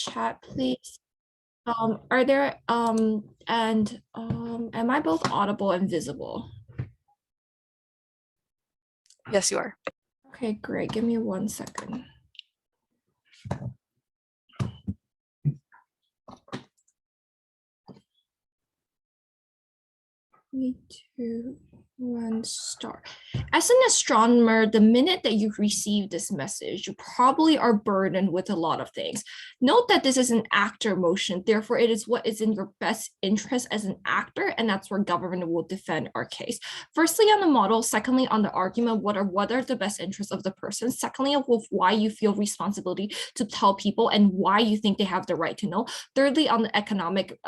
chat, please. Are there and am I both audible and visible? Yes, you are. Okay, great. Give me 1 second. 3, 2, 1, start. As an astronomer, the minute that you receive this message, you probably are burdened with a lot of things. Note that this is an actor motion, therefore it is what is in your best interest as an actor, and that's where government will defend our case. Firstly, on the model. Secondly, on the argument, what are the best interests of the person. Secondly, of why you feel responsibility to tell people and why you think they have the right to know. Thirdly, on the economic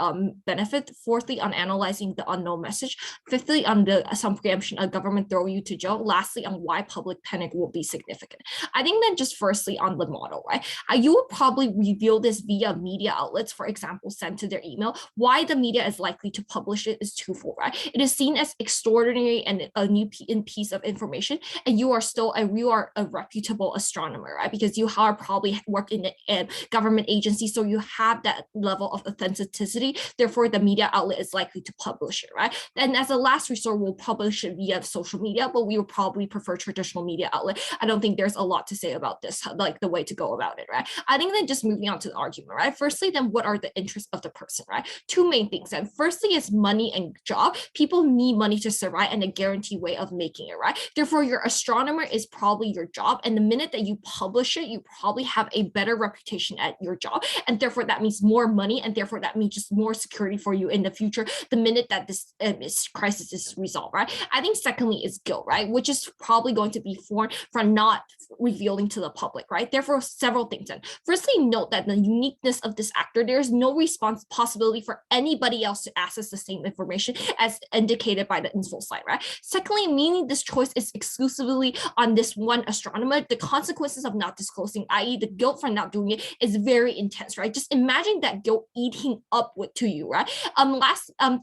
benefit. Fourthly, on analyzing the unknown message. Fifthly, on some preemption of government throw you to jail. Lastly, on why public panic will be significant. I think that just firstly on the model, right? You would probably reveal this via media outlets, for example, sent to their email. Why the media is likely to publish it is twofold, right? It is seen as extraordinary and a new piece of information, and you are a reputable astronomer, right? Because you are probably work in a government agency, so you have that level of authenticity. Therefore, the media outlet is likely to publish it, right? And as a last resort, we'll publish it via social media, but we would probably prefer traditional media outlet. I don't think there's a lot to say about this, like the way to go about it, right? I think then just moving on to the argument, right? Firstly, then what are the interests of the person, right? Two main things. And firstly is money and job. People need money to survive and a guaranteed way of making it, right? Therefore, your astronomer is probably your job. And the minute that you publish it, you probably have a better reputation at your job. And therefore, that means more money. And therefore, that means just more security for you in the future, the minute that this crisis is resolved, right? I think secondly is guilt, right? Which is probably going to be formed from not revealing to the public, right? Therefore, several things. And firstly, note that the uniqueness of this actor, there is no response possibility for anybody else to access the same information as indicated by the Infoslide, right? Secondly, meaning this choice is exclusively on this one astronomer, the consequences of not disclosing, i.e. the guilt for not doing it, is very intense, right? Just imagine that guilt eating up to you, right?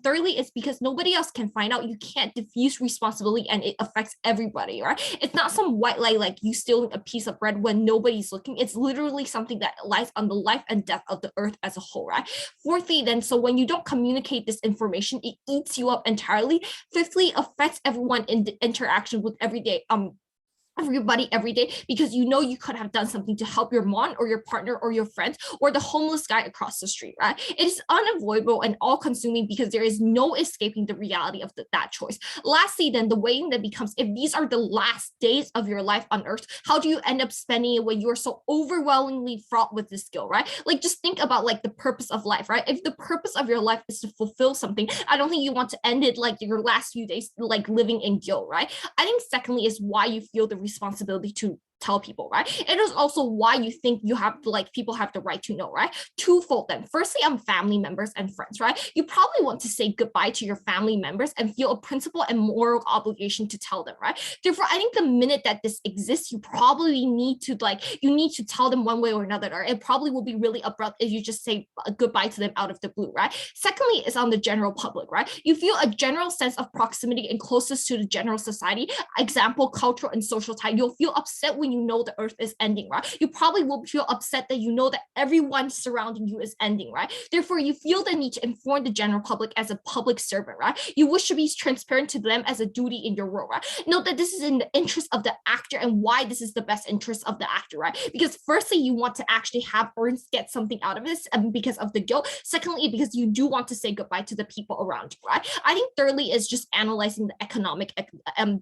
Thirdly, it's because nobody else can find out. You can't diffuse responsibility and it affects everybody, right? It's not some white lie like you stealing a piece of bread when nobody's looking. It's literally something that lies on the life and death of the earth as a whole, right? Fourthly, then, so when you don't communicate this information, it eats you up entirely. Fifthly, affects everyone in the interaction with everybody every day, because you know you could have done something to help your mom or your partner or your friends or the homeless guy across the street, right? It is unavoidable and all-consuming because there is no escaping the reality of that choice. Lastly, then, the weighing that becomes, if these are the last days of your life on earth, how do you end up spending it when you're so overwhelmingly fraught with this skill, right? Like, just think about like the purpose of life, right? If the purpose of your life is to fulfill something, I don't think you want to end it like your last few days like living in guilt, right? I think secondly is why you feel the responsibility to tell people, right? It is also why you think you have like people have the right to know, right? Twofold then. Firstly, on family members and friends, right? You probably want to say goodbye to your family members and feel a principle and moral obligation to tell them, right? Therefore, I think the minute that this exists, you probably need to tell them one way or another, or it probably will be really abrupt if you just say goodbye to them out of the blue, right? Secondly, is on the general public, right? You feel a general sense of proximity and closeness to the general society, example, cultural and social tie. You'll feel upset when you know the earth is ending, right? You probably will feel upset that you know that everyone surrounding you is ending, right? Therefore, you feel the need to inform the general public as a public servant, right? You wish to be transparent to them as a duty in your role, right? Note that this is in the interest of the actor and why this is the best interest of the actor, right? Because firstly, you want to actually have Ernst get something out of this because of the guilt. Secondly, because you do want to say goodbye to the people around you, right? I think thirdly is just analyzing the economic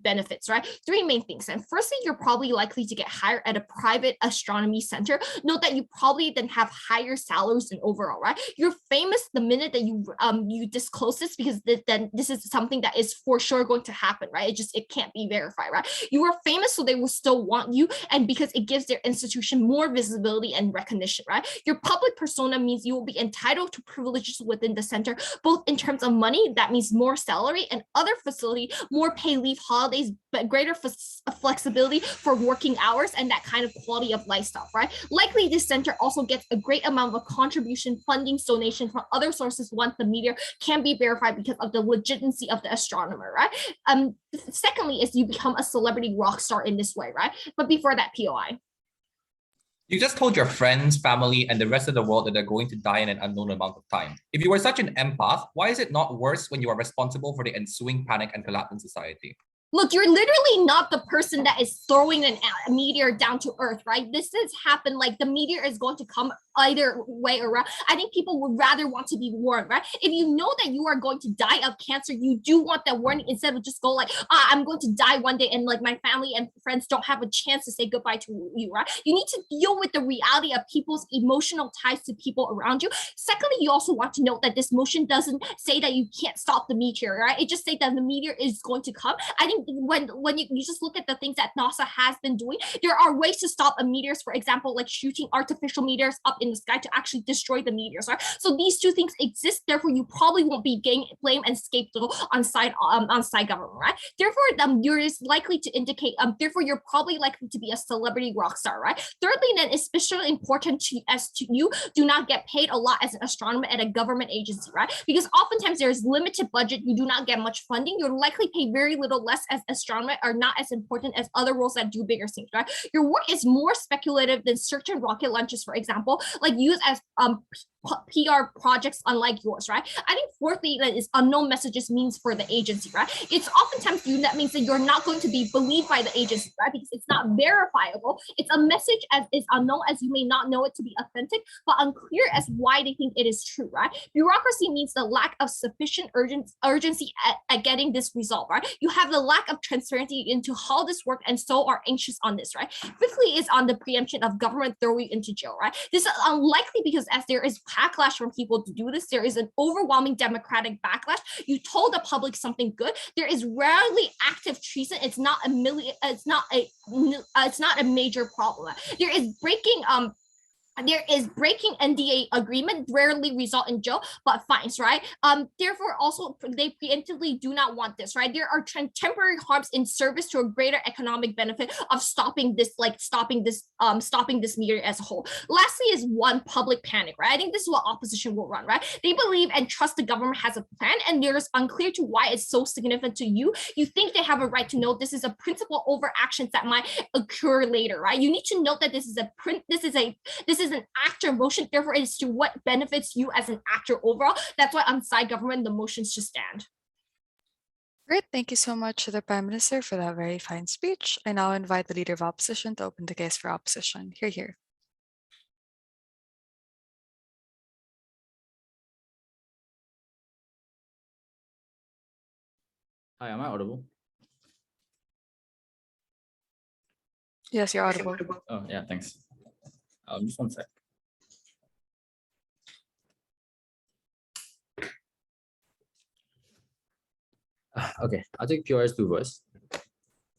benefits, right? Three main things. And firstly, you're probably likely to get hired at a private astronomy center. Note that you probably then have higher salaries than overall, right? You're famous the minute that you disclose this, because then this is something that is for sure going to happen, right? It can't be verified, right? You are famous, so they will still want you, and because it gives their institution more visibility and recognition, right? Your public persona means you will be entitled to privileges within the center, both in terms of money, that means more salary, and other facility, more pay leave, holidays, but greater flexibility for working hours and that kind of quality of lifestyle, right? Likely this center also gets a great amount of contribution, funding, donation from other sources once the meteor can be verified because of the legitimacy of the astronomer, right? Secondly is you become a celebrity rock star in this way, right? But before that, POI. You just told your friends, family, and the rest of the world that they're going to die in an unknown amount of time. If you were such an empath, why is it not worse when you are responsible for the ensuing panic and collapse in society? Look, you're literally not the person that is throwing a meteor down to Earth, right? This has happened. Like the meteor is going to come either way around. I think people would rather want to be warned, right? If you know that you are going to die of cancer, you do want that warning instead of just go like, I'm going to die one day and like my family and friends don't have a chance to say goodbye to you, right? You need to deal with the reality of people's emotional ties to people around you. Secondly, you also want to note that this motion doesn't say that you can't stop the meteor, right? It just says that the meteor is going to come. I think when you just look at the things that NASA has been doing, there are ways to stop a meteors, for example, like shooting artificial meteors up in the sky to actually destroy the meteors, right? So these two things exist, therefore you probably won't be getting blame and scapegoat on side government, right? Therefore, you're likely to indicate, therefore you're probably likely to be a celebrity rock star, right? Thirdly, then especially important to you do not get paid a lot as an astronomer at a government agency, right? Because oftentimes there's limited budget, you do not get much funding, you're likely paid very little less as astronomer are not as important as other roles that do bigger things, right? Your work is more speculative than certain rocket launches, for example, like used as PR projects unlike yours, right? I think fourthly, that is unknown messages means for the agency, right? It's oftentimes that means that you're not going to be believed by the agency, right? Because it's not verifiable. It's a message as is unknown as you may not know it to be authentic, but unclear as why they think it is true, right? Bureaucracy means the lack of sufficient urgency at getting this result, right? You have the lack of transparency into how this works and so are anxious on this, right? Fifthly is on the preemption of government throwing you into jail, right? This is unlikely because as there is backlash from people to do this, there is an overwhelming democratic backlash. You told the public something good. There is rarely active treason. It's not a major problem. There is breaking NDA agreement rarely result in jail, but fines, right? Therefore, also they preemptively do not want this, right? There are temporary harms in service to a greater economic benefit of stopping this meteor as a whole. Lastly, is one public panic, right? I think this is what opposition will run, right? They believe and trust the government has a plan, and there's unclear to why it's so significant to you. You think they have a right to know this is a principle over actions that might occur later, right? You need to note that this is an actor motion, therefore it is to what benefits you as an actor overall. That's why on side government the motions should stand. Great, thank you so much to the Prime Minister for that very fine speech. I now invite the Leader of Opposition to open the case for opposition. Hear. Hi, am I audible? Yes, you're audible. Oh, yeah, thanks. Just one sec. Okay, I'll take PR's two voice.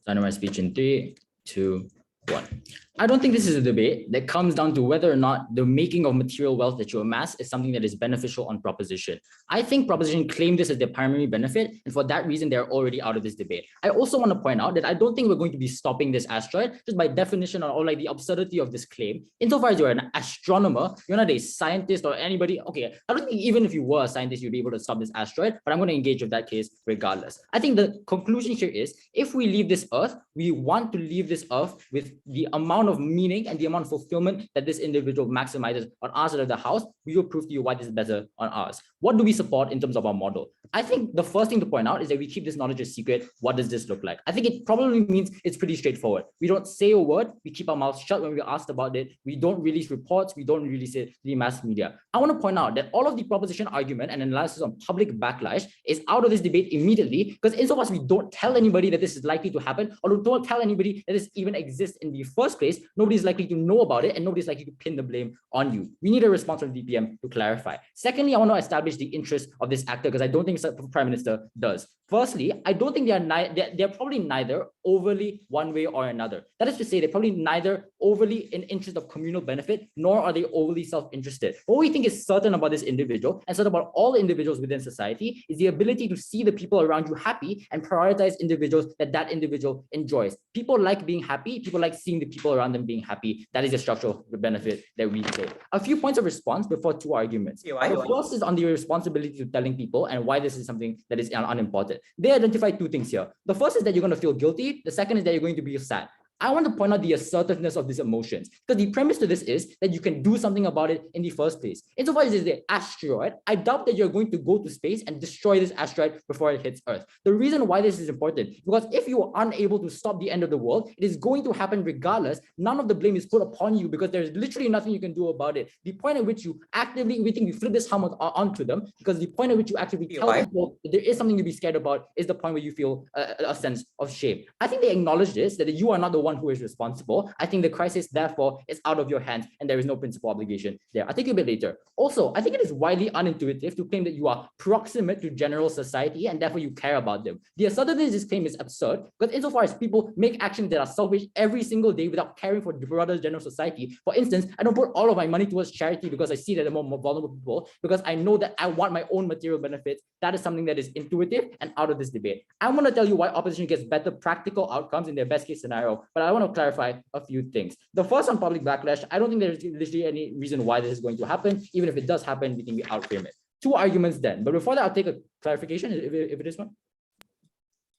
Start my speech in 3, 2, 1. I don't think this is a debate that comes down to whether or not the making of material wealth that you amass is something that is beneficial on proposition. I think proposition claim this as their primary benefit, and for that reason, they're already out of this debate. I also want to point out that I don't think we're going to be stopping this asteroid just by definition or like the absurdity of this claim. Insofar as you're an astronomer, you're not a scientist or anybody. Okay, I don't think even if you were a scientist, you'd be able to stop this asteroid, but I'm going to engage with that case regardless. I think the conclusion here is if we leave this Earth, we want to leave this Earth with the amount of meaning and the amount of fulfillment that this individual maximizes on our side of the house. We will prove to you why this is better on ours. What do we support in terms of our model? I think the first thing to point out is that we keep this knowledge a secret. What does this look like? I think it probably means it's pretty straightforward. We don't say a word. We keep our mouths shut when we're asked about it. We don't release reports. We don't release it to the mass media. I want to point out that all of the proposition argument and analysis on public backlash is out of this debate immediately, because insofar as we don't tell anybody that this is likely to happen, or don't tell anybody that this even exists in the first place, nobody's likely to know about it and nobody's likely to pin the blame on you. We need a response from DPM to clarify. Secondly, I want to establish the interest of this actor, because I don't think the Prime Minister does. Firstly, I don't think they're probably neither overly one way or another. That is to say, they're probably neither overly in interest of communal benefit, nor are they overly self-interested. What we think is certain about this individual, and certain about all individuals within society, is the ability to see the people around you happy and prioritize individuals that individual enjoys. People like being happy. People like seeing the people around them being happy. That is a structural benefit that we say. A few points of response before two arguments. The first is on the responsibility of telling people and why this is something that is unimportant. They identify two things here. The first is that you're going to feel guilty. The second is that you're going to be sad. I want to point out the assertiveness of these emotions, because the premise to this is that you can do something about it in the first place. Insofar as it's the asteroid, I doubt that you're going to go to space and destroy this asteroid before it hits Earth. The reason why this is important, because if you are unable to stop the end of the world, it is going to happen regardless. None of the blame is put upon you because there's literally nothing you can do about it. The point at which you actively, we think we flip this hammer onto them, because the point at which you actively tell people that there is something to be scared about is the point where you feel a sense of shame. I think they acknowledge this, that you are not the one who is responsible. I think the crisis, therefore, is out of your hands and there is no principal obligation there. I'll take you a bit later. Also, I think it is widely unintuitive to claim that you are proximate to general society and therefore you care about them. The assertiveness of this claim is absurd, because insofar as people make actions that are selfish every single day without caring for the broader general society. For instance, I don't put all of my money towards charity because I see that they're more vulnerable people, because I know that I want my own material benefits. That is something that is intuitive and out of this debate. I want to tell you why opposition gets better practical outcomes in their best case scenario, but I want to clarify a few things. The first on public backlash, I don't think there's literally any reason why this is going to happen. Even if it does happen, we think we outframe it. Two arguments then, but before that, I'll take a clarification if it is one.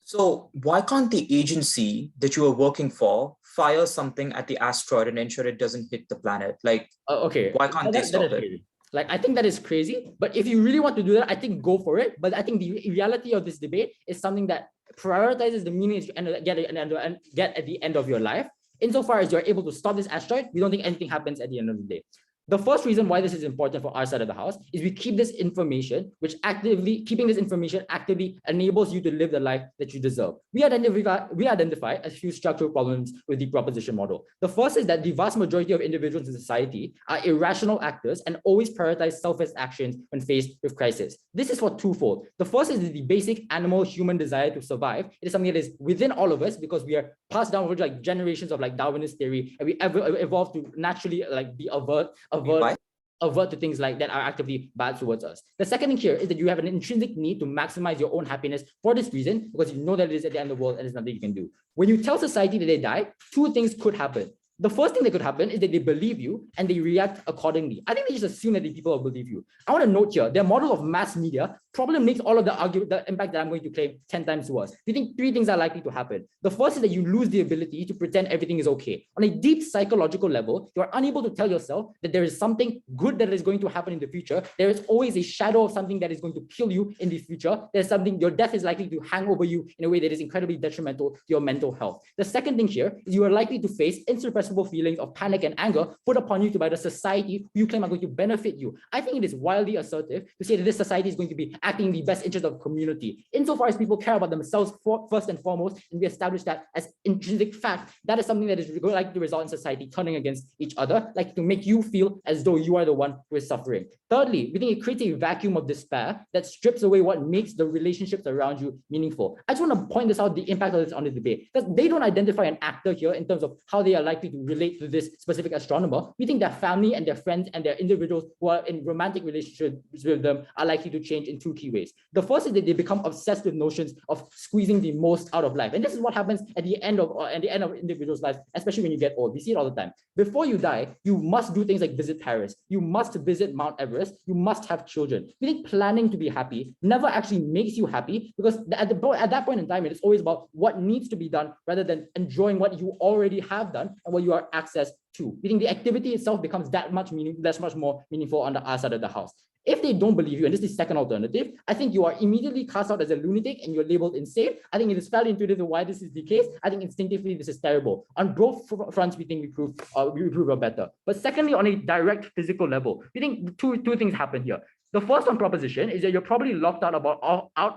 So why can't the agency that you are working for fire something at the asteroid and ensure it doesn't hit the planet? Like, okay, why can't they stop it? Like, I think that is crazy, but if you really want to do that, I think go for it. But I think the reality of this debate is something that prioritizes the meaning and get at the end of your life. Insofar as you're able to stop this asteroid, we don't think anything happens at the end of the day. The first reason why this is important for our side of the house is we keep this information, keeping this information actively enables you to live the life that you deserve. We identify a few structural problems with the proposition model. The first is that the vast majority of individuals in society are irrational actors and always prioritize selfish actions when faced with crisis. This is for twofold. The first is the basic animal human desire to survive. It is something that is within all of us because we are passed down over like generations of like Darwinist theory, and we evolved to naturally like be avert to things like that are actively bad towards us. The second thing here is that you have an intrinsic need to maximize your own happiness for this reason, because you know that it is at the end of the world and there's nothing you can do. When you tell society that they die, two things could happen. The first thing that could happen is that they believe you and they react accordingly. I think they just assume that the people will believe you. I want to note here, their model of mass media probably makes all of the impact that I'm going to claim 10 times worse. We think three things are likely to happen. The first is that you lose the ability to pretend everything is okay. On a deep psychological level, you are unable to tell yourself that there is something good that is going to happen in the future. There is always a shadow of something that is going to kill you in the future. There's something, your death is likely to hang over you in a way that is incredibly detrimental to your mental health. The second thing here is you are likely to face insuppressible feelings of panic and anger put upon you by the society who you claim are going to benefit you. I think it is wildly assertive to say that this society is going to be acting in the best interest of the community. Insofar as people care about themselves first and foremost, and we establish that as intrinsic fact, that is something that is likely to result in society turning against each other, like to make you feel as though you are the one who is suffering. Thirdly, we think it creates a vacuum of despair that strips away what makes the relationships around you meaningful. I just want to point this out, the impact of this on the debate, because they don't identify an actor here in terms of how they are likely to relate to this specific astronomer. We think their family and their friends and their individuals who are in romantic relationships with them are likely to change in two key ways. The first is that they become obsessed with notions of squeezing the most out of life. And this is what happens at the end of individuals' lives, especially when you get old. We see it all the time. Before you die, you must do things like visit Paris. You must visit Mount Everest. You must have children. We think planning to be happy never actually makes you happy, because at that point in time, it is always about what needs to be done rather than enjoying what you already have done and what you are access to. We think the activity itself becomes that much more meaningful on the other side of the house. If they don't believe you, and this is the second alternative, I think you are immediately cast out as a lunatic and you're labeled insane. I think it is fairly intuitive why this is the case. I think instinctively this is terrible. On both fronts, we think we prove better. But secondly, on a direct physical level, we think two things happen here. The first one proposition is that you're probably locked out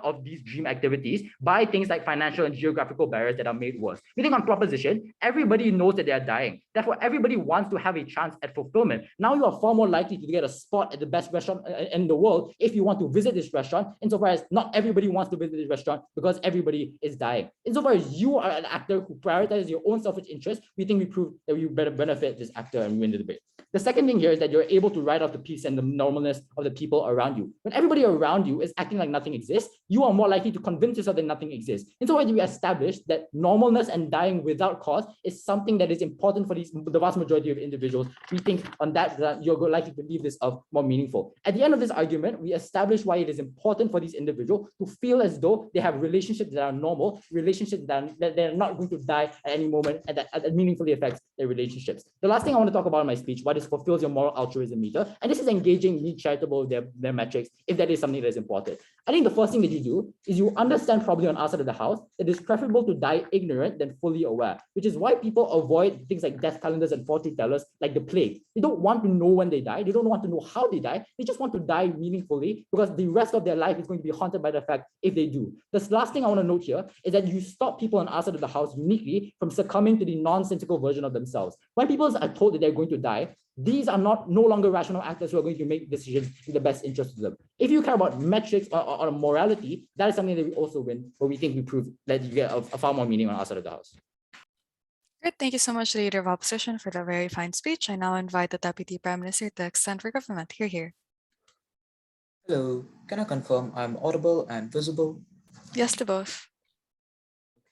of these dream activities by things like financial and geographical barriers that are made worse. We think on proposition, everybody knows that they are dying. Therefore, everybody wants to have a chance at fulfillment. Now you are far more likely to get a spot at the best restaurant in the world if you want to visit this restaurant, insofar as not everybody wants to visit this restaurant because everybody is dying. Insofar as you are an actor who prioritizes your own selfish interest, we think we prove that you better benefit this actor and win the debate. The second thing here is that you're able to write off the peace and the normalness of the people people around you. When everybody around you is acting like nothing exists, you are more likely to convince yourself that nothing exists. And so when we establish that normalness and dying without cause is something that is important for the vast majority of individuals, we think on that you're likely to leave this more meaningful. At the end of this argument, we establish why it is important for these individuals to feel as though they have relationships that are normal, relationships that they're not going to die at any moment, and that meaningfully affects their relationships. The last thing I want to talk about in my speech, what is fulfills your moral altruism meter, and this is engaging, being charitable, their metrics, if that is something that is important. I think the first thing that you do is you understand, probably on our side of the house, that it's preferable to die ignorant than fully aware, which is why people avoid things like death calendars and fortune tellers like the plague. They don't want to know when they die. They don't want to know how they die. They just want to die meaningfully, because the rest of their life is going to be haunted by the fact if they do. The last thing I want to note here is that you stop people on our side of the house uniquely from succumbing to the nonsensical version of themselves. When people are told that they're going to die, these are no longer rational actors who are going to make decisions in the best interest of them. If you care about metrics or morality, that is something that we also win, but we think we prove that you get a far more meaning on our side of the house. Great. Thank you so much, Leader of Opposition, for that very fine speech. I now invite the Deputy Prime Minister to extend for government. Here. Hello, can I confirm I'm audible and visible? Yes to both.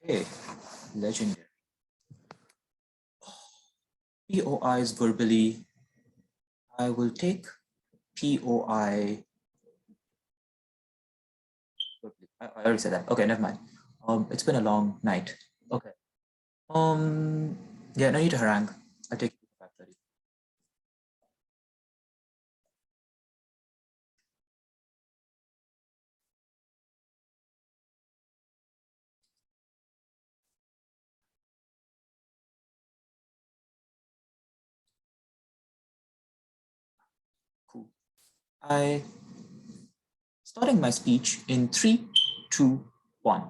Okay, legendary. POIs verbally. I will take POI. I already said that. Okay, never mind. It's been a long night. Okay. Yeah, no need to harangue. I'll take 5:30. Cool. Starting my speech in 3, 2, 1.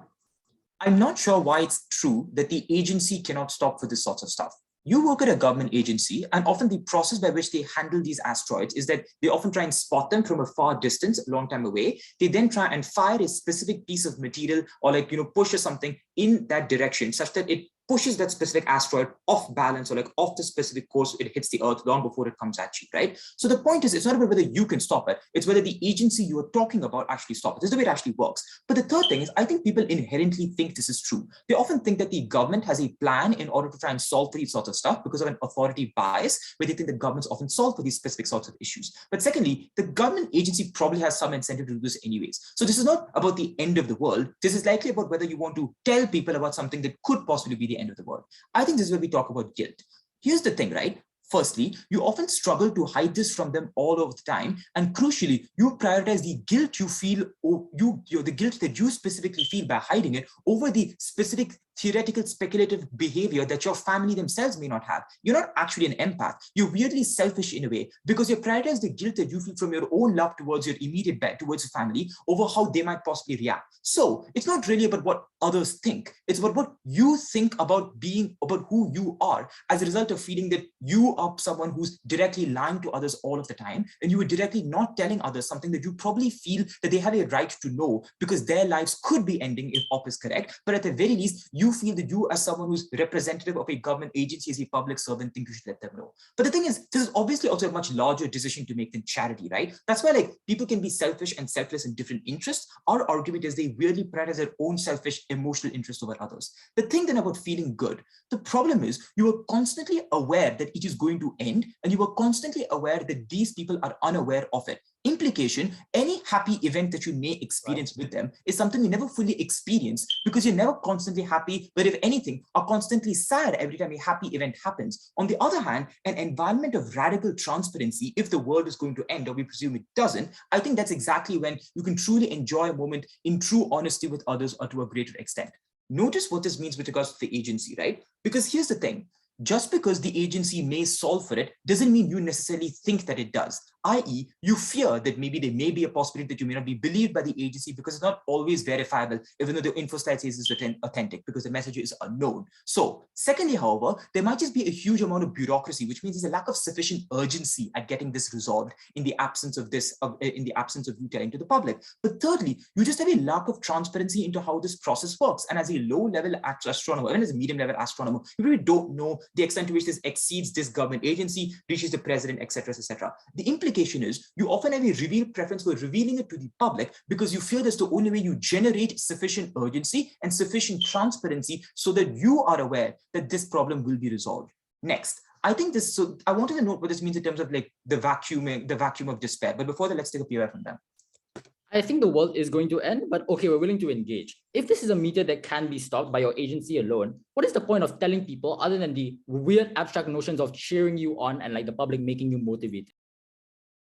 I'm not sure why it's true that the agency cannot stop for this sort of stuff. You work at a government agency, and often the process by which they handle these asteroids is that they often try and spot them from a far distance, a long time away. They then try and fire a specific piece of material or push something in that direction such that it pushes that specific asteroid off balance or off the specific course it hits the Earth long before it comes at you, right? So the point is, it's not about whether you can stop it, it's whether the agency you are talking about actually stops it. This is the way it actually works. But the third thing is, I think people inherently think this is true. They often think that the government has a plan in order to try and solve for these sorts of stuff because of an authority bias, where they think that governments often solve for these specific sorts of issues. But secondly, the government agency probably has some incentive to do this anyways. So this is not about the end of the world. This is likely about whether you want to tell people about something that could possibly be the end of the world. I think this is where we talk about guilt. Here's the thing, right? Firstly, you often struggle to hide this from them all of the time. And crucially, you prioritize the guilt you feel, or the guilt that you specifically feel by hiding it over the specific theoretical speculative behavior that your family themselves may not have. You're not actually an empath. You're weirdly selfish in a way because you prioritize the guilt that you feel from your own love towards your immediate towards your family over how they might possibly react. So it's not really about what others think. It's about what you think about who you are as a result of feeling that you are someone who's directly lying to others all of the time, and you were directly not telling others something that you probably feel that they have a right to know because their lives could be ending if op is correct. But at the very least, you feel that you, as someone who's representative of a government agency, as a public servant, think you should let them know. But the thing is, this is obviously also a much larger decision to make than charity, right? That's why people can be selfish and selfless in different interests. Our argument is they really prioritize their own selfish emotional interest over others. The thing then about feeling good, the problem is you are constantly aware that it is going to end, and you are constantly aware that these people are unaware of it. Implication, any happy event that you may experience with them is something you never fully experience because you're never constantly happy, but if anything, are constantly sad every time a happy event happens. On the other hand, an environment of radical transparency, if the world is going to end, or we presume it doesn't, I think that's exactly when you can truly enjoy a moment in true honesty with others or to a greater extent. Notice what this means with regards to the agency, right? Because here's the thing. Just because the agency may solve for it doesn't mean you necessarily think that it does, i.e. you fear that maybe there may be a possibility that you may not be believed by the agency because it's not always verifiable, even though the Infoslide says it's authentic because the message is unknown. So secondly, however, there might just be a huge amount of bureaucracy, which means there's a lack of sufficient urgency at getting this resolved in the absence of you telling to the public. But thirdly, you just have a lack of transparency into how this process works. And as a low-level astronomer, even as a medium-level astronomer, you really don't know the extent to which this exceeds this government agency, reaches the president, etc., etc. The implication implication is you often have a revealed preference for revealing it to the public because you feel that's the only way you generate sufficient urgency and sufficient transparency so that you are aware that this problem will be resolved. Next, I think this, so I wanted to note what this means in terms of like the vacuum of despair. But before that, let's take a POI from them. I think the world is going to end, but okay, we're willing to engage. If this is a meteor that can be stopped by your agency alone, what is the point of telling people other than the weird abstract notions of cheering you on and like the public making you motivated?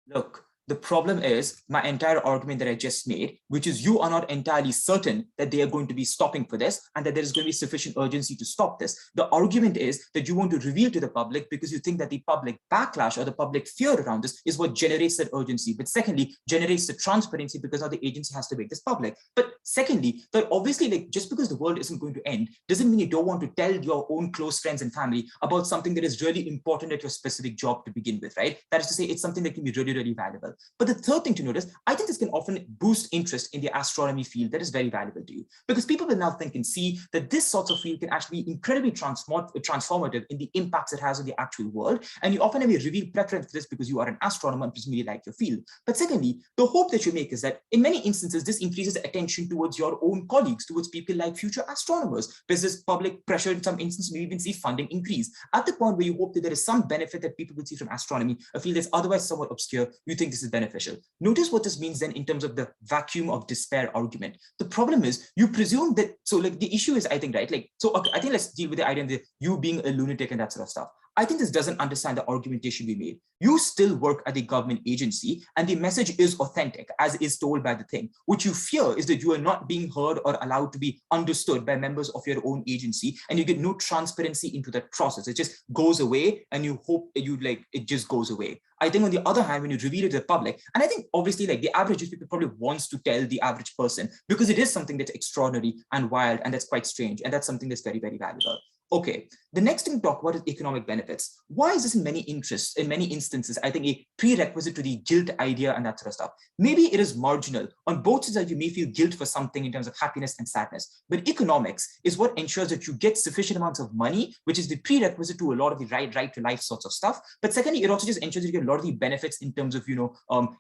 Look, the problem is my entire argument that I just made, which is you are not entirely certain that they are going to be stopping for this and that there is going to be sufficient urgency to stop this. The argument is that you want to reveal to the public because you think that the public backlash or the public fear around this is what generates that urgency. But secondly, generates the transparency because now the agency has to make this public. But secondly, that obviously like just because the world isn't going to end doesn't mean you don't want to tell your own close friends and family about something that is really important at your specific job to begin with, right? That is to say, it's something that can be really, really valuable. But the third thing to notice, I think this can often boost interest in the astronomy field that is very valuable to you, because people will now think and see that this sort of field can actually be incredibly transformative in the impacts it has on the actual world. And you often have a revealed preference for this because you are an astronomer and presumably like your field. But secondly, the hope that you make is that in many instances, this increases attention towards your own colleagues, towards people like future astronomers, because this public pressure in some instances may even see funding increase. At the point where you hope that there is some benefit that people will see from astronomy, a field that's otherwise somewhat obscure, you think this is beneficial. Notice what this means then in terms of the vacuum of despair argument. The problem is you presume that, so like the issue is, I think, right, like, so okay, I think let's deal with the idea of you being a lunatic and that sort of stuff. I think this doesn't understand the argumentation we made. You still work at the government agency and the message is authentic as is told by the thing. What you fear is that you are not being heard or allowed to be understood by members of your own agency and you get no transparency into that process. It just goes away and you hope that it just goes away. I think on the other hand, when you reveal it to the public, and I think obviously like the average newspaper probably wants to tell the average person because it is something that's extraordinary and wild and that's quite strange. And that's something that's very, very valuable. Okay, the next thing to talk about is economic benefits. Why is this in many instances, I think a prerequisite to the guilt idea and that sort of stuff? Maybe it is marginal. On both sides, you may feel guilt for something in terms of happiness and sadness, but economics is what ensures that you get sufficient amounts of money, which is the prerequisite to a lot of the right to life sorts of stuff. But secondly, it also just ensures that you get a lot of the benefits in terms of,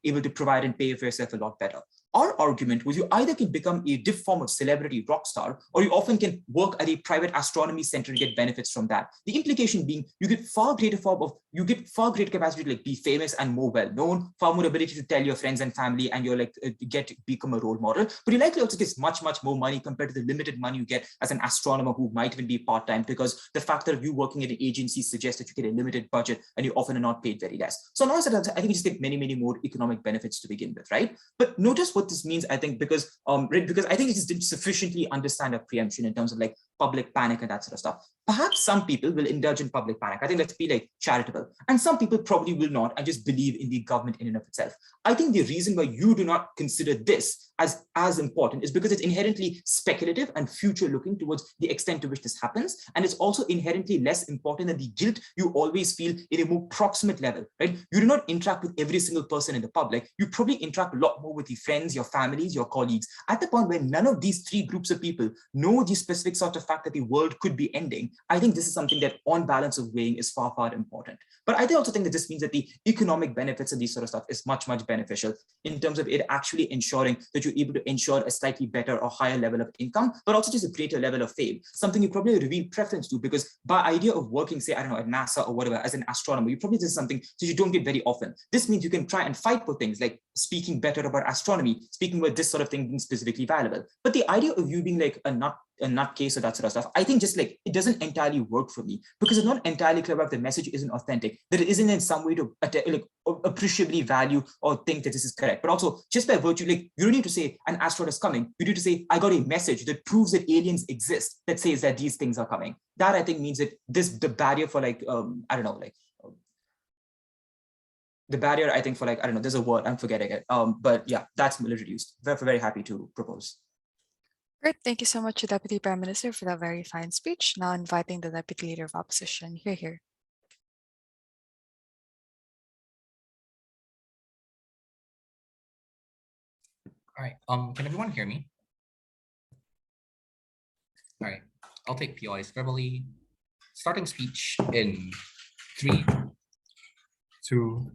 able to provide and pay for yourself a lot better. Our argument was you either can become a diff form of celebrity rock star, or you often can work at a private astronomy center and get benefits from that. The implication being you get far greater capacity to like be famous and more well known, far more ability to tell your friends and family, and you're become a role model. But you likely also get much more money compared to the limited money you get as an astronomer who might even be part-time, because the fact that you working at an agency suggests that you get a limited budget and you often are not paid very less. So now I think you just get many more economic benefits to begin with, right? But notice what this means, I think, because I think it just didn't sufficiently understand a preemption in terms of like public panic and that sort of stuff. Perhaps some people will indulge in public panic. I think let's be like charitable. And some people probably will not and just believe in the government in and of itself. I think the reason why you do not consider this as important is because it's inherently speculative and future looking towards the extent to which this happens. And it's also inherently less important than the guilt you always feel in a more proximate level, right? You do not interact with every single person in the public. You probably interact a lot more with your friends, your families, your colleagues, at the point where none of these three groups of people know the specific sort of fact that the world could be ending. I think this is something that on balance of weighing is far important. But I also think that this means that the economic benefits of these sort of stuff is much beneficial in terms of it actually ensuring that you're able to ensure a slightly better or higher level of income, but also just a greater level of fame, something you probably reveal preference to, because by idea of working, say, I don't know, at NASA or whatever, as an astronomer, you probably do something that you don't get very often. This means you can try and fight for things like speaking better about astronomy, speaking about this sort of thing being specifically valuable. But the idea of you being like a nutcase or that sort of stuff, I think just like it doesn't entirely work for me, because it's not entirely clear if the message isn't authentic, that it isn't in some way to like appreciably value or think that this is correct. But also just by virtue, like you don't need to say an astronaut is coming, you need to say I got a message that proves that aliens exist, that says that these things are coming. That I think means that the barrier for like I don't know, like the barrier, I think for like, I don't know, there's a word, I'm forgetting it. But yeah, that's reduced. We're very happy to propose. Great. Thank you so much, Deputy Prime Minister, for that very fine speech. Now inviting the Deputy Leader of Opposition. Here. All right. Can everyone hear me? All right. I'll take POIs verbally. Starting speech in 3, 2,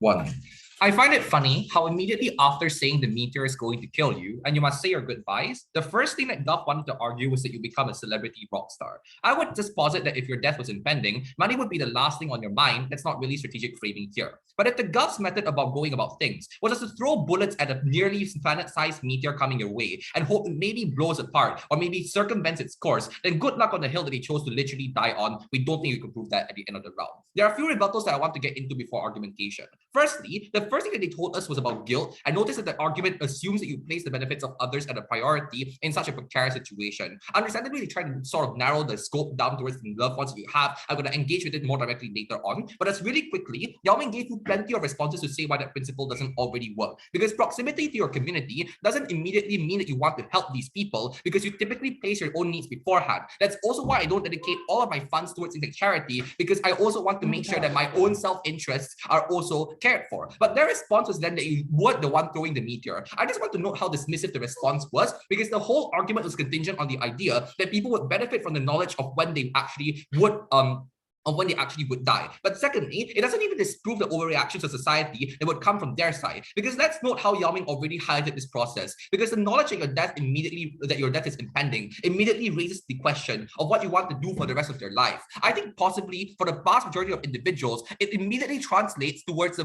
1. I find it funny how immediately after saying the meteor is going to kill you and you must say your goodbyes, the first thing that Duff wanted to argue was that you become a celebrity rock star. I would just posit that if your death was impending, money would be the last thing on your mind. That's not really strategic framing here. But if the Guff's method about going about things was just to throw bullets at a nearly planet-sized meteor coming your way and hope it maybe blows apart or maybe circumvents its course, then good luck on the hill that he chose to literally die on. We don't think you can prove that at the end of the round. There are a few rebuttals that I want to get into before argumentation. Firstly, the first thing that they told us was about guilt. I noticed that the argument assumes that you place the benefits of others at a priority in such a precarious situation. Understandably, they try to sort of narrow the scope down towards the loved ones that you have. I'm going to engage with it more directly later on. But as really quickly, Yao Ming gave you plenty of responses to say why that principle doesn't already work. Because proximity to your community doesn't immediately mean that you want to help these people because you typically place your own needs beforehand. That's also why I don't dedicate all of my funds towards things like charity, because I also want to make sure that my own self-interests are also cared for. But their response was then that you were the one throwing the meteor. I just want to note how dismissive the response was, because the whole argument was contingent on the idea that people would benefit from the knowledge of when they actually would die. But secondly, it doesn't even disprove the overreactions of society that would come from their side. Because let's note how Yao Ming already highlighted this process. Because the knowledge that your death is impending immediately raises the question of what you want to do for the rest of your life. I think possibly for the vast majority of individuals, it immediately translates towards the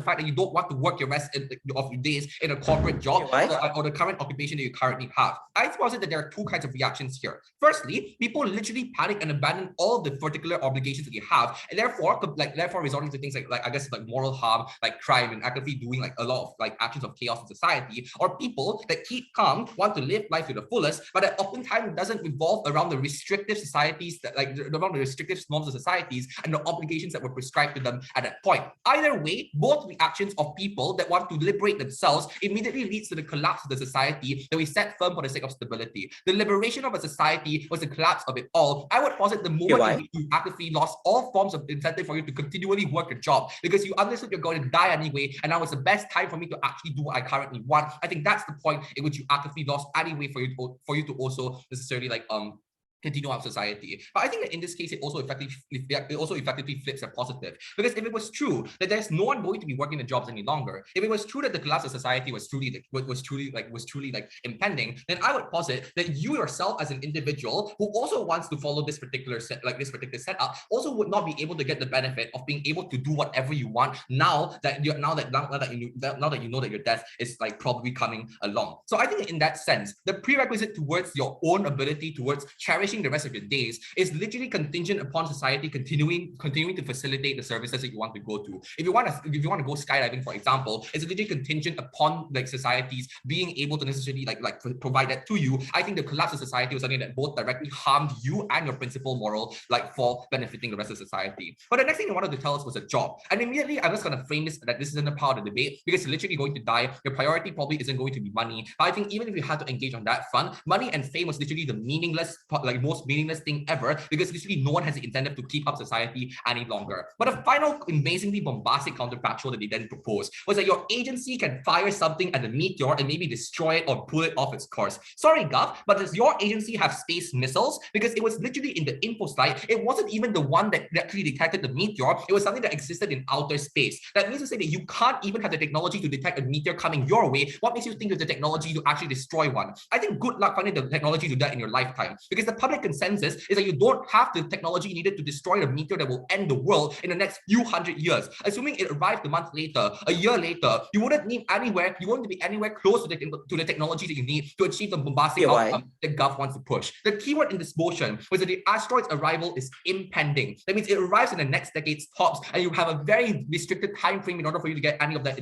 fact that you don't want to work your rest of your days in a corporate job or the current occupation that you currently have. I posit that there are two kinds of reactions here. Firstly, people literally panic and abandon all of the particular obligations that you have, and therefore resorting to things like I guess like moral harm, like crime, and actively doing like a lot of like actions of chaos in society, or people that keep calm, want to live life to the fullest, but that oftentimes doesn't revolve around the restrictive societies that around the restrictive norms of societies and the obligations that were prescribed to them at that point. Either way, both reactions of people that want to liberate themselves immediately leads to the collapse of the society that we set firm for the sake of stability. The liberation of a society was the collapse of it all. I would posit the moment you actively lost all forms of incentive for you to continually work your job because you understood you're going to die anyway, and now it's the best time for me to actually do what I currently want. I think that's the point in which you actively lost any way for you to also necessarily like continue our society. But I think that in this case, it also effectively flips a positive. Because if it was true that there's no one going to be working the jobs any longer, if it was true that the collapse of society was truly impending, then I would posit that you yourself as an individual who also wants to follow this particular setup also would not be able to get the benefit of being able to do whatever you want now that you know that your death is like probably coming along. So I think in that sense, the prerequisite towards your own ability towards cherishing the rest of your days is literally contingent upon society continuing to facilitate the services that you want to go to. If you want to go skydiving, for example, it's literally contingent upon like societies being able to necessarily like provide that to you. I think the collapse of society was something that both directly harmed you and your principal moral like for benefiting the rest of society. But the next thing they wanted to tell us was a job. And immediately I'm just going to frame this that this isn't a part of the debate because you're literally going to die. Your priority probably isn't going to be money. But I think even if you had to engage on that front, money and fame was literally the most meaningless thing ever because literally no one has the incentive to keep up society any longer. But a final amazingly bombastic counterfactual that they then proposed was that your agency can fire something at the meteor and maybe destroy it or pull it off its course. Sorry, Gov, but does your agency have space missiles? Because it was literally in the Infoslide. It wasn't even the one that actually detected the meteor. It was something that existed in outer space. That means to say that you can't even have the technology to detect a meteor coming your way. What makes you think you have the technology to actually destroy one? I think good luck finding the technology to do that in your lifetime because the public consensus is that you don't have the technology needed to destroy a meteor that will end the world in the next few hundred years. Assuming it arrived a month later, a year later, you wouldn't be anywhere close to the technology that you need to achieve the bombastic outcome that Gov wants to push. The keyword in this motion was that the asteroid's arrival is impending. That means it arrives in the next decade's tops, and you have a very restricted time frame in order for you to get any of that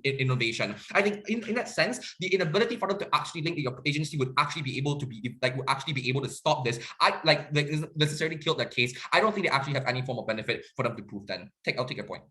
innovation. I think in that sense, the inability for them to actually link that your agency would actually be able to stop this. Necessarily killed that case. I don't think they actually have any form of benefit for them to prove then. I'll take your point.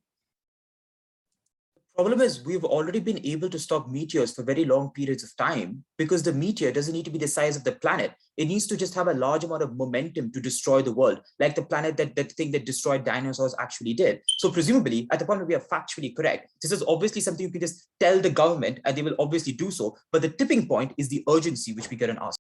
Problem is we've already been able to stop meteors for very long periods of time because the meteor doesn't need to be the size of the planet. It needs to just have a large amount of momentum to destroy the world, like the planet that thing that destroyed dinosaurs actually did. So presumably, at the point where we are factually correct, this is obviously something you can just tell the government and they will obviously do so. But the tipping point is the urgency which we get on us.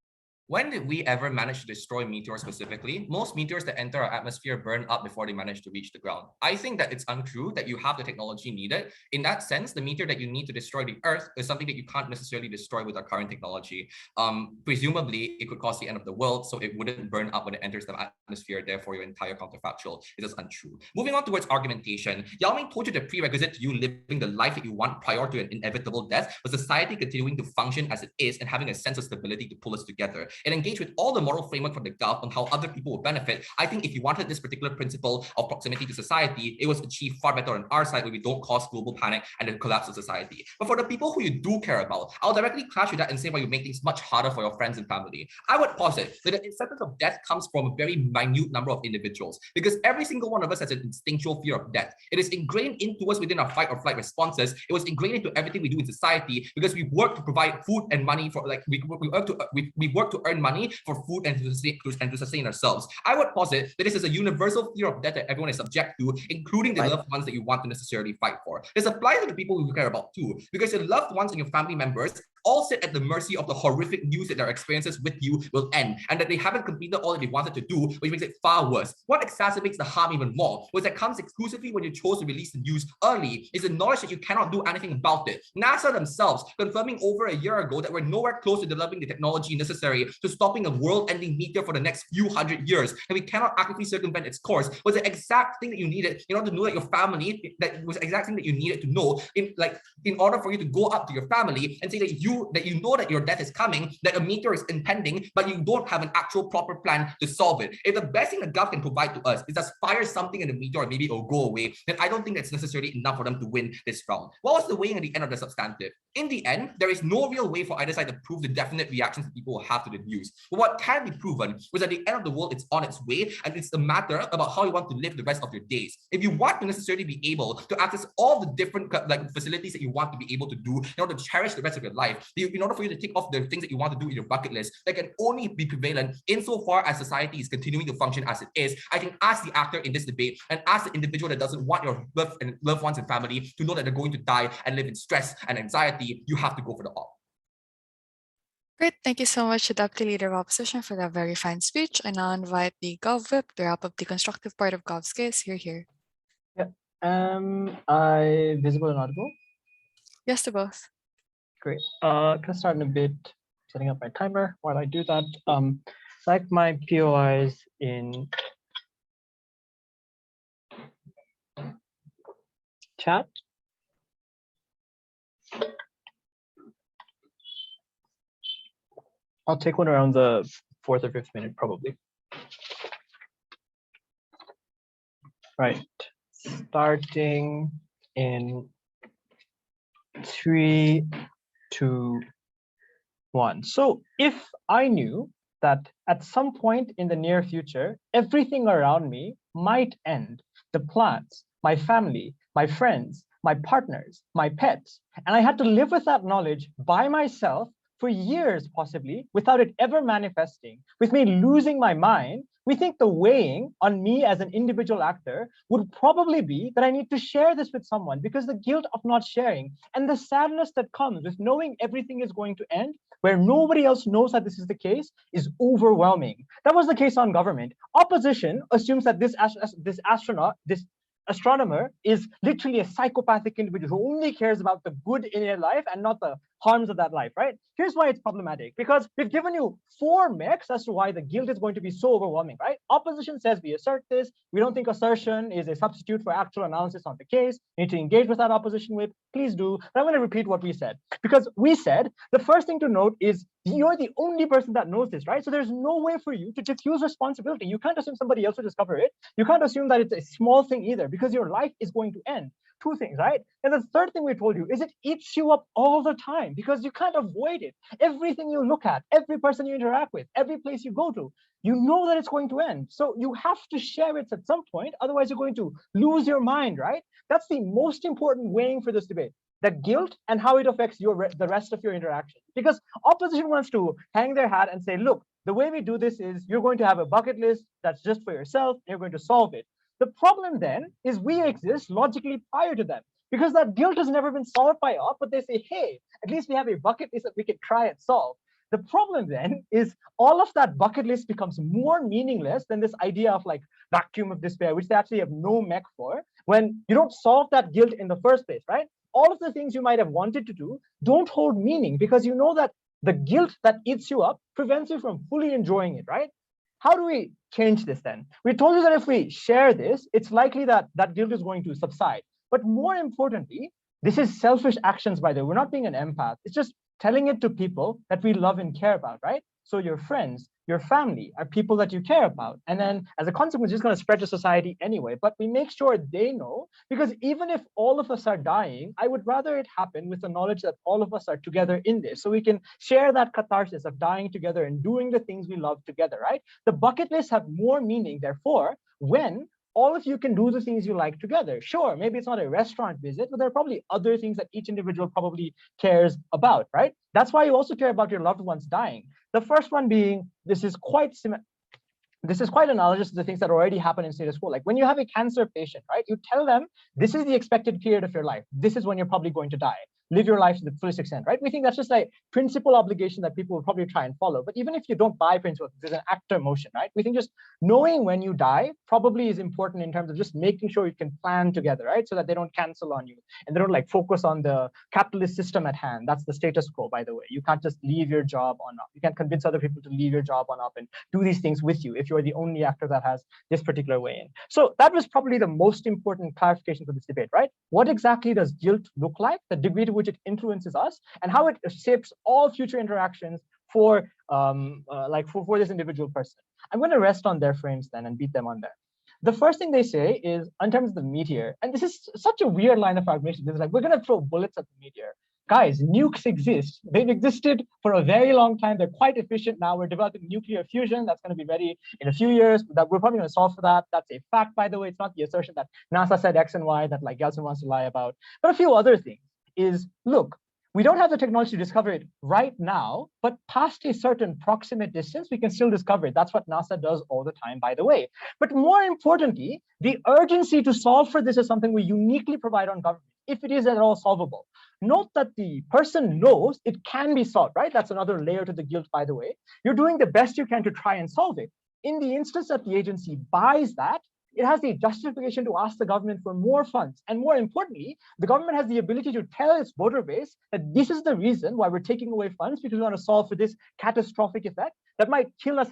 When did we ever manage to destroy meteors specifically? Most meteors that enter our atmosphere burn up before they manage to reach the ground. I think that it's untrue that you have the technology needed. In that sense, the meteor that you need to destroy the Earth is something that you can't necessarily destroy with our current technology. Presumably, it could cause the end of the world, so it wouldn't burn up when it enters the atmosphere. Therefore, your entire counterfactual is just untrue. Moving on towards argumentation, Yao Ming told you the prerequisite to you living the life that you want prior to an inevitable death was society continuing to function as it is and having a sense of stability to pull us together. It engaged with all the moral framework from the Gulf on how other people will benefit. I think if you wanted this particular principle of proximity to society, it was achieved far better on our side where we don't cause global panic and the collapse of society. But for the people who you do care about, I'll directly clash with that and say why you make things much harder for your friends and family. I would posit that the sentence of death comes from a very minute number of individuals because every single one of us has an instinctual fear of death. It is ingrained into us within our fight or flight responses. It was ingrained into everything we do in society because we work to provide food and money for, like, we work to earn money for food and to sustain ourselves. I would posit that this is a universal fear of death that everyone is subject to, including the loved ones that you want to necessarily fight for. This applies to the people you care about too, because your loved ones and your family members all sit at the mercy of the horrific news that their experiences with you will end, and that they haven't completed all that they wanted to do, which makes it far worse. What exacerbates the harm even more was that comes exclusively when you chose to release the news early is the knowledge that you cannot do anything about it. NASA themselves confirming over a year ago that we're nowhere close to developing the technology necessary to stopping a world-ending meteor for the next few hundred years, and we cannot actively circumvent its course, was the exact thing that you needed in order to know that your family, that was the exact thing that you needed to know in order for you to go up to your family and say that you know that your death is coming, that a meteor is impending, but you don't have an actual proper plan to solve it. If the best thing the Gulf can provide to us is just fire something in the meteor and maybe it'll go away, then I don't think that's necessarily enough for them to win this round. What was the weighing at the end of the substantive? In the end, there is no real way for either side to prove the definite reactions that people will have to the news. But what can be proven was at the end of the world, it's on its way, and it's a matter about how you want to live the rest of your days. If you want to necessarily be able to access all the different facilities that you want to be able to do in order to cherish the rest of your life, in order for you to tick off the things that you want to do in your bucket list, that can only be prevalent insofar as society is continuing to function as it is. I think as the actor in this debate and as the individual that doesn't want your loved ones and family to know that they're going to die and live in stress and anxiety, you have to go for the op. Great. Thank you so much to Deputy Leader of Opposition for that very fine speech. I now invite the Gov Whip to wrap up the constructive part of Gov's case. Here. Yeah. I visible and audible? Yes to both. Great. Can I start in a bit, setting up my timer while I do that. Like my POIs in chat. I'll take one around the 4th or 5th minute, probably. Right, starting in 3, 2, 1. So if I knew that at some point in the near future, everything around me might end, the plants, my family, my friends, my partners, my pets, and I had to live with that knowledge by myself for years, possibly, without it ever manifesting, with me losing my mind, we think the weighing on me as an individual actor would probably be that I need to share this with someone, because the guilt of not sharing and the sadness that comes with knowing everything is going to end where nobody else knows that this is the case is overwhelming. That was the case on government. Opposition assumes that this astronomer is literally a psychopathic individual who only cares about the good in your life and not the harms of that life, right? Here's why it's problematic, because we've given you 4 mechs as to why the guilt is going to be so overwhelming, right? Opposition says we assert this. We don't think assertion is a substitute for actual analysis on the case. You need to engage with that opposition with, please do. But I'm going to repeat what we said, because we said the first thing to note is you're the only person that knows this, right? So there's no way for you to diffuse responsibility. You can't assume somebody else will discover it. You can't assume that it's a small thing either, because your life is going to end. 2 things, right? And the third thing we told you is it eats you up all the time, because you can't avoid it. Everything you look at, every person you interact with, every place you go to, you know that it's going to end. So you have to share it at some point. Otherwise, you're going to lose your mind, right? That's the most important weighing for this debate. The guilt and how it affects the rest of your interaction. Because opposition wants to hang their hat and say, look, the way we do this is you're going to have a bucket list that's just for yourself, and you're going to solve it. The problem then is we exist logically prior to them, because that guilt has never been solved by op, but they say, hey, at least we have a bucket list that we can try and solve. The problem then is all of that bucket list becomes more meaningless than this idea of like vacuum of despair, which they actually have no mech for, when you don't solve that guilt in the first place, right? All of the things you might have wanted to do don't hold meaning because you know that the guilt that eats you up prevents you from fully enjoying it, right? How do we change this then? We told you that if we share this, it's likely that that guilt is going to subside. But more importantly, this is selfish actions, by the way. We're not being an empath. It's just telling it to people that we love and care about, right? So your friends, your family are people that you care about. And then as a consequence, it's just going to spread to society anyway. But we make sure they know, because even if all of us are dying, I would rather it happen with the knowledge that all of us are together in this. So we can share that catharsis of dying together and doing the things we love together, right? The bucket lists have more meaning, therefore, when all of you can do the things you like together. Sure, maybe it's not a restaurant visit, but there are probably other things that each individual probably cares about, right? That's why you also care about your loved ones dying. The first one being, this is quite analogous to the things that already happen in status quo. Like when you have a cancer patient, right? You tell them, this is the expected period of your life. This is when you're probably going to die. Live your life to the fullest extent, right? We think that's just like principal obligation that people will probably try and follow. But even if you don't buy principle, there's an actor motion, right? We think just knowing when you die probably is important in terms of just making sure you can plan together, right? So that they don't cancel on you and they don't like focus on the capitalist system at hand. That's the status quo, by the way. You can't just leave your job on up. You can't convince other people to leave your job on up and do these things with you if you're the only actor that has this particular way in. So that was probably the most important clarification for this debate, right? What exactly does guilt look like? The degree to which it influences us and how it shapes all future interactions for this individual person. I'm going to rest on their frames then and beat them on there. The first thing they say is in terms of the meteor, and this is such a weird line of argumentation. It's like, we're going to throw bullets at the meteor. Guys, nukes exist. They've existed for a very long time. They're quite efficient now. We're developing nuclear fusion. That's going to be ready in a few years. That we're probably going to solve for that. That's a fact, by the way. It's not the assertion that NASA said X and Y that like Gelson wants to lie about. But a few other things is, look, we don't have the technology to discover it right now, but past a certain proximate distance, we can still discover it. That's what NASA does all the time, by the way. But more importantly, the urgency to solve for this is something we uniquely provide on government, if it is at all solvable. Note that the person knows it can be solved, right? That's another layer to the guilt, by the way. You're doing the best you can to try and solve it. In the instance that the agency buys that, it has the justification to ask the government for more funds. And more importantly, the government has the ability to tell its voter base that this is the reason why we're taking away funds, because we want to solve for this catastrophic effect that might kill us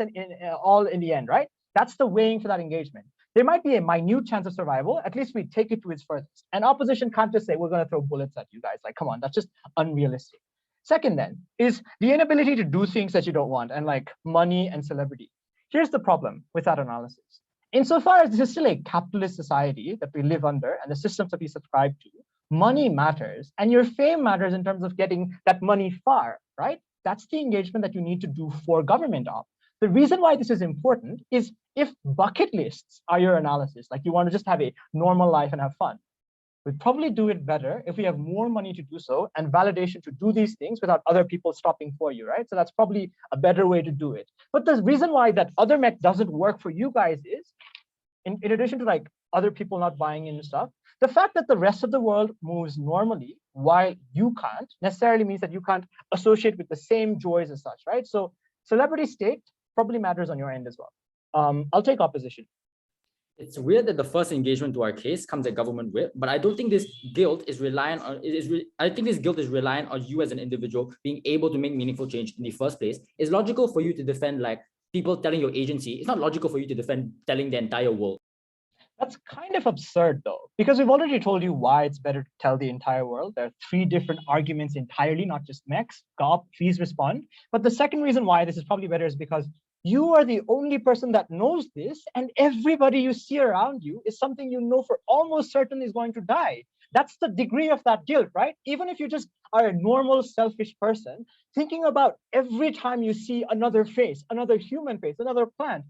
all in the end, right? That's the weighing for that engagement. There might be a minute chance of survival. At least we take it to its furthest. And opposition can't just say, we're going to throw bullets at you guys. Like, come on, that's just unrealistic. Second then is the inability to do things that you don't want, and like money and celebrity. Here's the problem with that analysis. Insofar as this is still a capitalist society that we live under and the systems that we subscribe to, money matters and your fame matters in terms of getting that money far, right? That's the engagement that you need to do for government of. The reason why this is important is if bucket lists are your analysis, like you want to just have a normal life and have fun, we'd probably do it better if we have more money to do so and validation to do these things without other people stopping for you, right? So that's probably a better way to do it. But the reason why that other mech doesn't work for you guys is, in addition to like other people not buying in and stuff, the fact that the rest of the world moves normally while you can't necessarily means that you can't associate with the same joys as such, right? So celebrity state probably matters on your end as well. I'll take opposition. It's weird that the first engagement to our case comes at government whip, but I don't think this guilt is reliant on I think this guilt is reliant on you as an individual being able to make meaningful change in the first place. It's logical for you to defend like people telling your agency. It's not logical for you to defend telling the entire world. That's kind of absurd though, because we've already told you why it's better to tell the entire world. There are 3 different arguments entirely, not just mechs. Gop, please respond. But the second reason why this is probably better is because you are the only person that knows this, and everybody you see around you is something you know for almost certain is going to die. That's the degree of that guilt, right? Even if you just are a normal, selfish person, thinking about every time you see another face, another human face, another plant,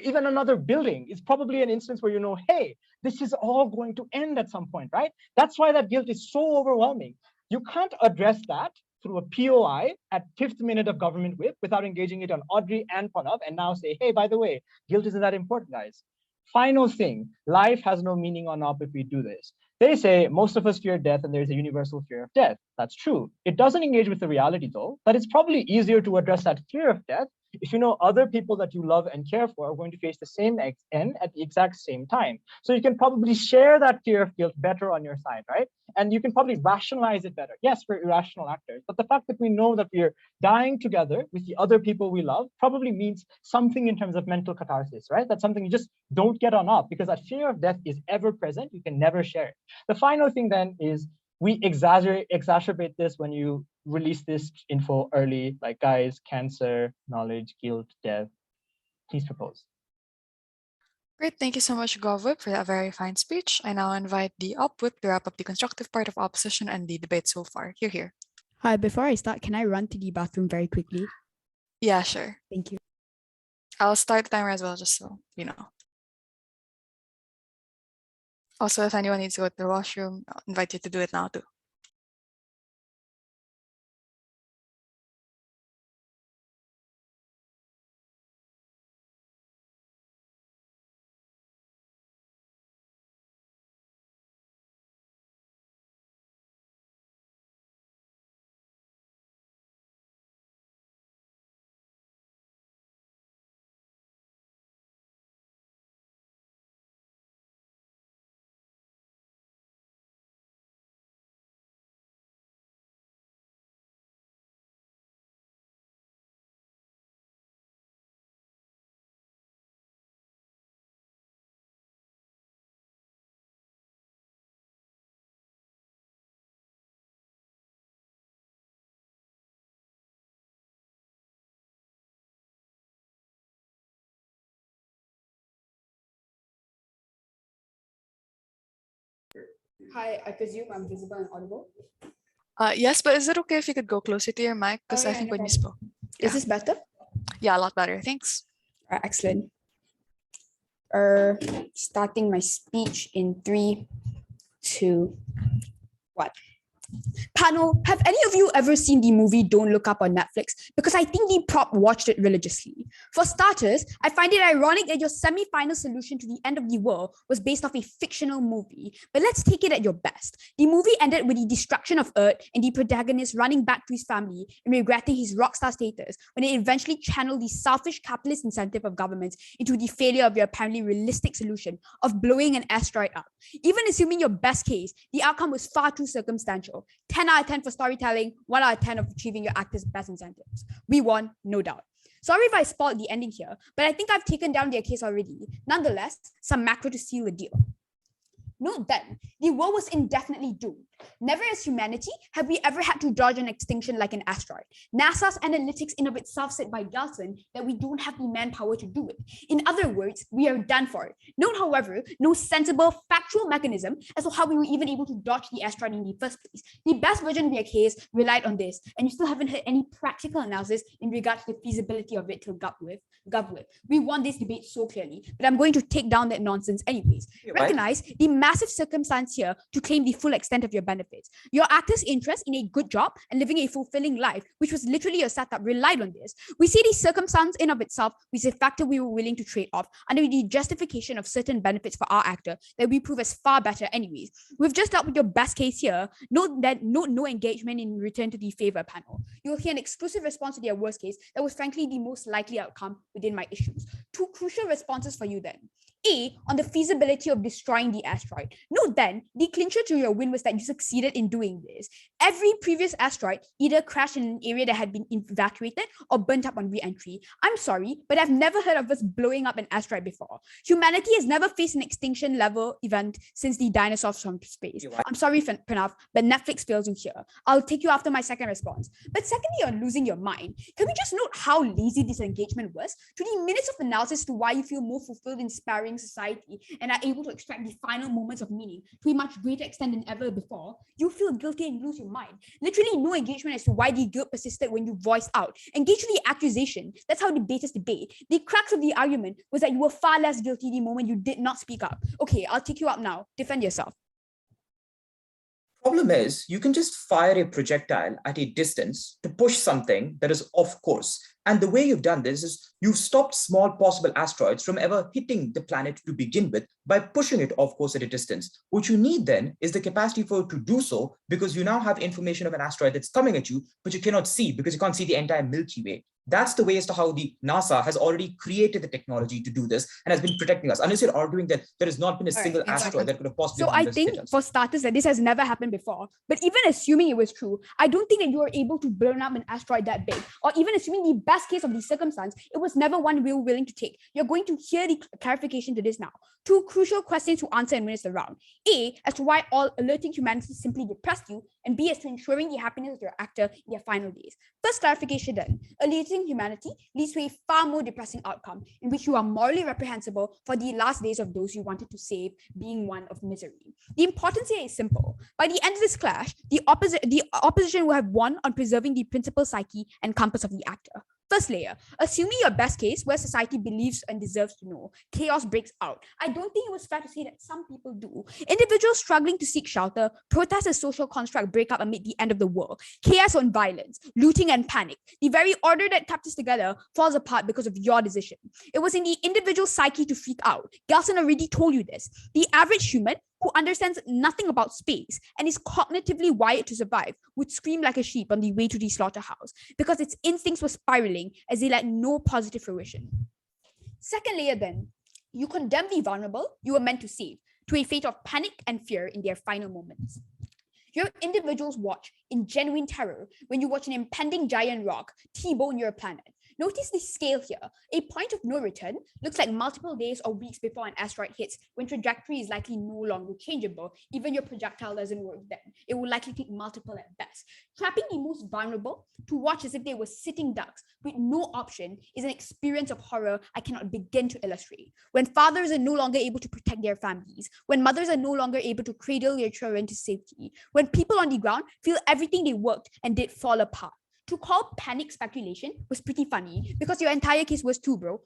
even another building, is probably an instance where you know, hey, this is all going to end at some point, right? That's why that guilt is so overwhelming. You can't address that through a POI at 5th minute of government whip without engaging it on Audrey and Pranav and now say, hey, by the way, guilt isn't that important, guys. Final thing, life has no meaning on up if we do this. They say most of us fear death and there's a universal fear of death. That's true. It doesn't engage with the reality though, that it's probably easier to address that fear of death if you know other people that you love and care for are going to face the same end at the exact same time. So you can probably share that fear of guilt better on your side, right? And you can probably rationalize it better. Yes, we're irrational actors, but the fact that we know that we're dying together with the other people we love probably means something in terms of mental catharsis, right? That's something you just don't get on up because that fear of death is ever present. You can never share it. The final thing then is we exacerbate this when you release this info early, like guys, cancer, knowledge, guilt, death. Please propose. Great, thank you so much, GovWhip, for that very fine speech. I now invite the UpWhip to wrap up the constructive part of opposition and the debate so far. Here. Hi, before I start, can I run to the bathroom very quickly? Yeah, sure. Thank you. I'll start the timer as well, just so you know. Also, if anyone needs to go to the washroom, I'll invite you to do it now too. Hi, I presume I'm visible and audible. Yes, but is it okay if you could go closer to your mic? Because I think no when you problem. spoke. Is this better? Yeah, a lot better. Thanks. Excellent. Starting my speech in 3, 2, 1. Panel, have any of you ever seen the movie Don't Look Up on Netflix? Because I think the prop watched it religiously. For starters, I find it ironic that your semi-final solution to the end of the world was based off a fictional movie. But let's take it at your best. The movie ended with the destruction of Earth and the protagonist running back to his family and regretting his rockstar status when it eventually channeled the selfish capitalist incentive of governments into the failure of your apparently realistic solution of blowing an asteroid up. Even assuming your best case, the outcome was far too circumstantial. 10 out of 10 for storytelling, 1 out of 10 of achieving your actors' best incentives. We won, no doubt. Sorry if I spoiled the ending here, but I think I've taken down their case already. Nonetheless, some macro to seal the deal. Note then, the world was indefinitely doomed. Never as humanity have we ever had to dodge an extinction like an asteroid. NASA's analytics in of itself said by Gelson that we don't have the manpower to do it. In other words, we are done for it. Note, however, no sensible, factual mechanism as to how we were even able to dodge the asteroid in the first place. The best version of your case relied on this, and you still haven't heard any practical analysis in regard to the feasibility of it to GovWhip. We won this debate so clearly, but I'm going to take down that nonsense anyways. Recognize the massive circumstance here to claim the full extent of your benefits. Your actor's interest in a good job and living a fulfilling life, which was literally a setup, relied on this. We see the circumstance in of itself was a factor we were willing to trade off under the justification of certain benefits for our actor that we prove as far better anyways. We've just dealt with your best case here. Note no engagement in return to the favor panel. You'll hear an exclusive response to their worst case that was frankly the most likely outcome within my issues. 2 crucial responses for you then. A, on the feasibility of destroying the asteroid. Note then, the clincher to your win was that you succeeded in doing this. Every previous asteroid either crashed in an area that had been evacuated or burnt up on re-entry. I'm sorry, but I've never heard of us blowing up an asteroid before. Humanity has never faced an extinction level event since the dinosaurs from space. I'm sorry, Pranav, but Netflix fails you here. I'll take you after my second response. But secondly, on losing your mind, can we just note how lazy this engagement was? To the minutes of analysis to why you feel more fulfilled in sparring society and are able to extract the final moments of meaning to a much greater extent than ever before, you feel guilty and lose your mind. Literally no engagement as to why the guilt persisted when you voiced out. Engage in the accusation. That's how debaters debate. The crux of the argument was that you were far less guilty the moment you did not speak up. Okay, I'll take you up now. Defend yourself. Problem is, you can just fire a projectile at a distance to push something that is off course. And the way you've done this is you've stopped small possible asteroids from ever hitting the planet to begin with by pushing it off course at a distance. What you need then is the capacity for it to do so, because you now have information of an asteroid that's coming at you, but you cannot see because you can't see the entire Milky Way. That's the way as to how the NASA has already created the technology to do this and has been protecting us. Unless you're arguing that there has not been a single asteroid that could have possibly So I think for starters that this has never happened before. But even assuming it was true, I don't think that you are able to burn up an asteroid that big. Or even assuming the best case of the circumstance, it was never one we were willing to take. You're going to hear the clarification to this now. Two crucial questions to answer in minutes around. A, as to why all alerting humanity simply depressed you, and B, as to ensuring the happiness of your actor in their final days. First clarification then, alerting humanity leads to a far more depressing outcome in which you are morally reprehensible for the last days of those you wanted to save being one of misery. The importance here is simple. By the end of this clash, the opposition will have won on preserving the principal psyche and compass of the actor. First layer, assuming your best case where society believes and deserves to know, chaos breaks out. I don't think it was fair to say that some people do. Individuals struggling to seek shelter, protest as social construct break up amid the end of the world, chaos and violence, looting and panic. The very order that kept us together falls apart because of your decision. It was in the individual psyche to freak out. Gelson already told you this. The average human who understands nothing about space and is cognitively wired to survive would scream like a sheep on the way to the slaughterhouse because its instincts were spiraling as they led no positive fruition. Second layer then, you condemn the vulnerable you were meant to save to a fate of panic and fear in their final moments. Your individuals watch in genuine terror when you watch an impending giant rock T-bone your planet. Notice the scale here. A point of no return looks like multiple days or weeks before an asteroid hits, when trajectory is likely no longer changeable. Even your projectile doesn't work then. It will likely take multiple at best. Trapping the most vulnerable to watch as if they were sitting ducks with no option is an experience of horror I cannot begin to illustrate. When fathers are no longer able to protect their families, when mothers are no longer able to cradle their children to safety, when people on the ground feel everything they worked and did fall apart. To call panic speculation was pretty funny because your entire case was too, bro.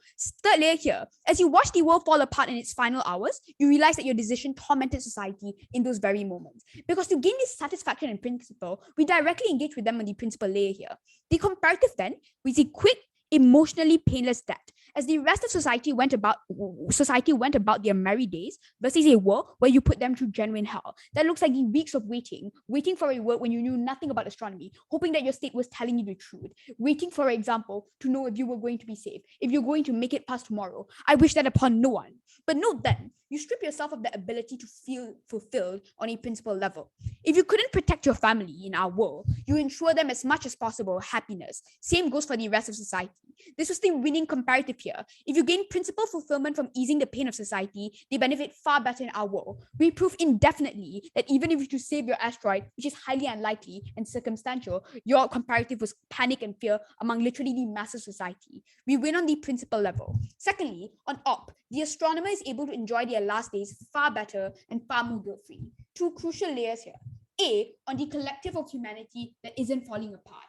Third layer here, as you watch the world fall apart in its final hours, you realize that your decision tormented society in those very moments. Because to gain this satisfaction in principle, we directly engage with them on the principal layer here. The comparative then was a quick, emotionally painless death, as the rest of society went about their merry days versus a war where you put them through genuine hell. That looks like the weeks of waiting for a word when you knew nothing about astronomy, hoping that your state was telling you the truth, waiting, for example, to know if you were going to be safe, if you're going to make it past tomorrow. I wish that upon no one. But note then, you strip yourself of the ability to feel fulfilled on a principal level. If you couldn't protect your family in our world, you ensure them as much as possible happiness. Same goes for the rest of society. This was the winning comparative here. If you gain principal fulfillment from easing the pain of society, they benefit far better in our world. We prove indefinitely that even if you to save your asteroid, which is highly unlikely and circumstantial, your comparative was panic and fear among literally the mass of society. We win on the principal level. Secondly, on op, the astronomer is able to enjoy their last days far better and far more guilt-free. Two crucial layers here. A, on the collective of humanity that isn't falling apart,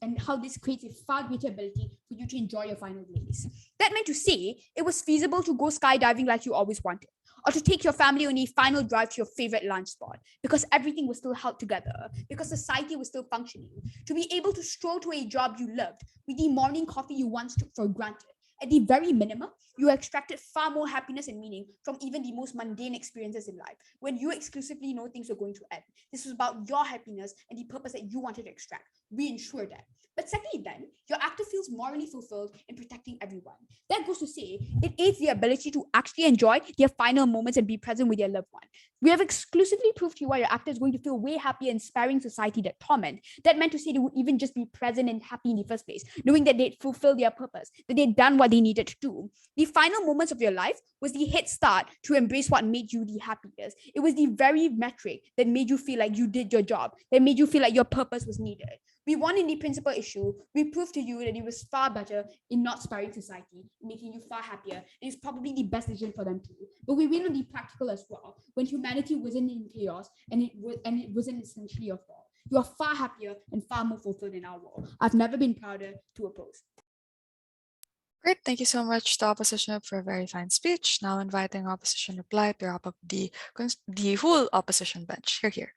and how this creates a far greater ability for you to enjoy your final days. That meant to say it was feasible to go skydiving like you always wanted, or to take your family on a final drive to your favorite lunch spot, because everything was still held together, because society was still functioning, to be able to stroll to a job you loved with the morning coffee you once took for granted. At the very minimum, you extracted far more happiness and meaning from even the most mundane experiences in life, when you exclusively know things were going to end. This was about your happiness and the purpose that you wanted to extract. We ensure that. But secondly then, your actor feels morally fulfilled in protecting everyone. That goes to say, it aids the ability to actually enjoy their final moments and be present with their loved one. We have exclusively proved to you why your actor is going to feel way happier in sparing society that torment. That meant to say they would even just be present and happy in the first place, knowing that they'd fulfilled their purpose, that they'd done what they needed to do. The final moments of your life was the head start to embrace what made you the happiest. It was the very metric that made you feel like you did your job, that made you feel like your purpose was needed. We won in the principal issue. We proved to you that it was far better in not sparing society, making you far happier. And it's probably the best decision for them too. But we win on the practical as well, when humanity wasn't in chaos and it wasn't essentially your fault. You are far happier and far more fulfilled in our world. I've never been prouder to oppose. Great, thank you so much to opposition for a very fine speech. Now inviting opposition reply to wrap up the whole opposition bench. Here.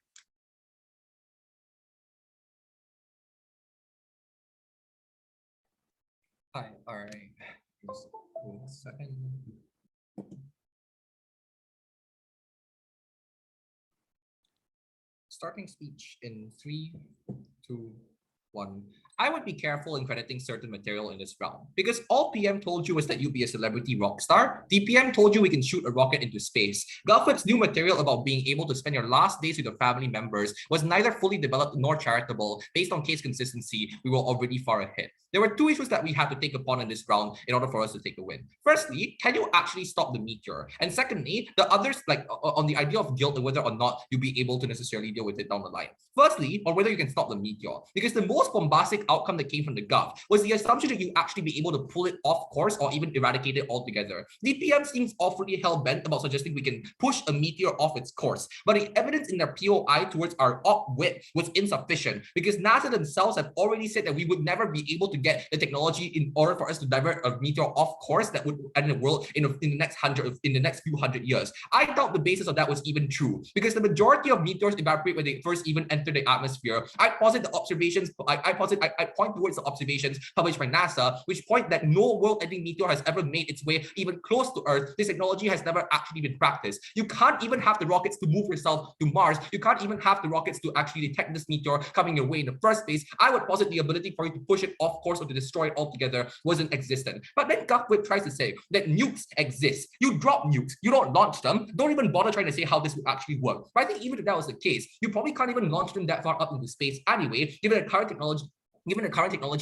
Hi, all right. Just 1 second. Starting speech in 3, 2, 1. I would be careful in crediting certain material in this round because all PM told you was that you'd be a celebrity rock star. DPM told you we can shoot a rocket into space. GovWeb's new material about being able to spend your last days with your family members was neither fully developed nor charitable. Based on case consistency, we were already far ahead. There were two issues that we had to take upon in this round in order for us to take a win. Firstly, can you actually stop the meteor? And secondly, the others, like on the idea of guilt and whether or not you'll be able to necessarily deal with it down the line. Firstly, on whether you can stop the meteor, because the most bombastic outcome that came from the Gov was the assumption that you actually be able to pull it off course or even eradicate it altogether. DPM seems awfully hell-bent about suggesting we can push a meteor off its course, but the evidence in their POI towards our op-wit was insufficient because NASA themselves have already said that we would never be able to get the technology in order for us to divert a meteor off course that would end the world in the next few hundred years. I doubt the basis of that was even true because the majority of meteors evaporate when they first even enter the atmosphere. I point towards the observations published by NASA, which point that no world-ending meteor has ever made its way even close to Earth. This technology has never actually been practiced. You can't even have the rockets to move yourself to Mars. You can't even have the rockets to actually detect this meteor coming your way in the first place. I would posit the ability for you to push it off course or to destroy it altogether wasn't existent. But then GovWeb tries to say that nukes exist. You drop nukes, you don't launch them. Don't even bother trying to say how this would actually work. But I think even if that was the case, you probably can't even launch them that far up into space anyway, given the current technology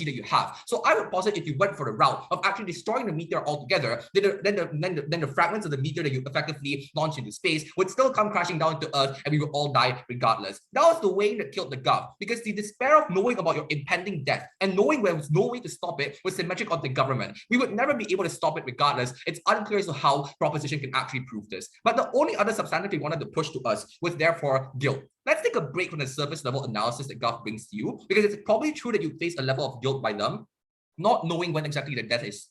that you have. So I would posit if you went for the route of actually destroying the meteor altogether, then the fragments of the meteor that you effectively launch into space would still come crashing down to Earth and we would all die regardless. That was the way that killed the Gov, because the despair of knowing about your impending death and knowing there was no way to stop it was symmetric of the government. We would never be able to stop it regardless. It's unclear as to how proposition can actually prove this. But the only other substantive they wanted to push to us was therefore guilt. Let's take a break from the surface level analysis that Gov brings to you, because it's probably true that you face a level of guilt by them, not knowing when exactly the death is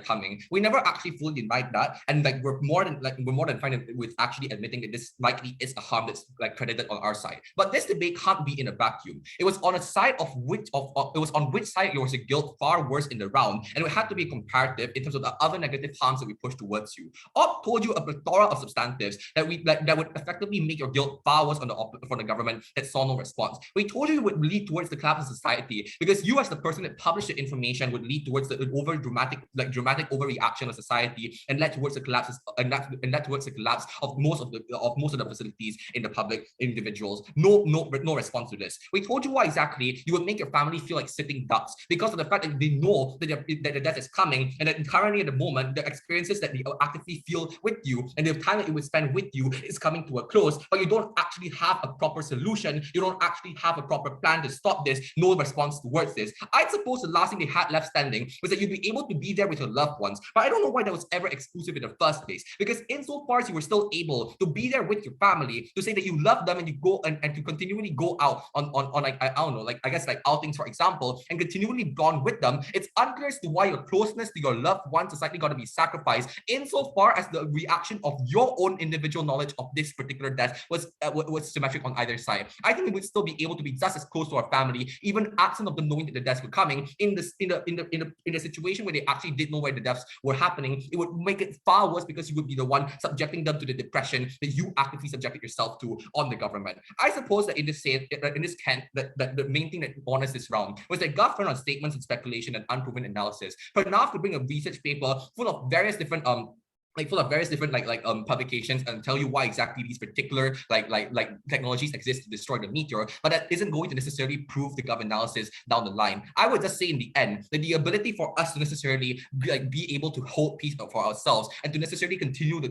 coming. We never actually fully denied that, and we're more than fine with actually admitting that this likely is a harm that's credited on our side. But this debate can't be in a vacuum. It was on a side of which side there was a guilt far worse in the round, and it had to be comparative in terms of the other negative harms that we push towards you. Op told you a plethora of substantives that would effectively make your guilt far worse for the government that saw no response. We told you it would lead towards the collapse of society because you, as the person that published the information, would lead towards the dramatic overreaction of society and led towards the collapse of most of the facilities in the public individuals. No response to this. We told you why exactly you would make your family feel like sitting ducks because of the fact that they know that the death is coming, and that currently at the moment the experiences that they actively feel with you and the time that it would spend with you is coming to a close, but you don't actually have a proper solution. You don't actually have a proper plan to stop this. No response towards this. I suppose the last thing they had left standing was that you'd be able to be there with your loved ones. But I don't know why that was ever exclusive in the first place. Because insofar as you were still able to be there with your family, to say that you love them and you go and to continually go out on outings, for example, and continually gone with them, it's unclear as to why your closeness to your loved ones is likely going to be sacrificed insofar as the reaction of your own individual knowledge of this particular death was symmetric on either side. I think we would still be able to be just as close to our family, even absent of them knowing that the deaths were coming. In the situation where they actually did know where the deaths were happening, it would make it far worse because you would be the one subjecting them to the depression that you actively subjected yourself to on the government. I suppose that in this camp, that the main thing that honors this round was that Gov turned on statements and speculation and unproven analysis. Pranav could bring a research paper full of various different publications and tell you why exactly these particular technologies exist to destroy the meteor, but that isn't going to necessarily prove the Gov analysis down the line. I would just say in the end that the ability for us to necessarily be able to hold peace for ourselves and to necessarily continue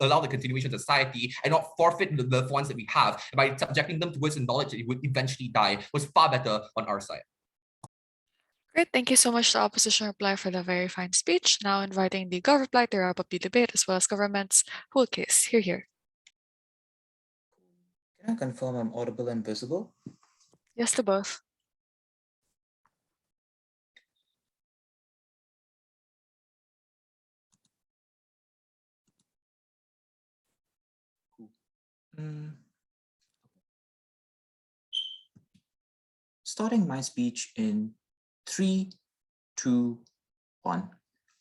allow the continuation of society and not forfeit the loved ones that we have by subjecting them towards the knowledge that it would eventually die was far better on our side. Great, thank you so much to opposition reply for the very fine speech. Now inviting the Gov reply to wrap up the debate as well as government's whole case. Here. Can I confirm I'm audible and visible? Yes to both. Starting my speech in 3, 2, 1.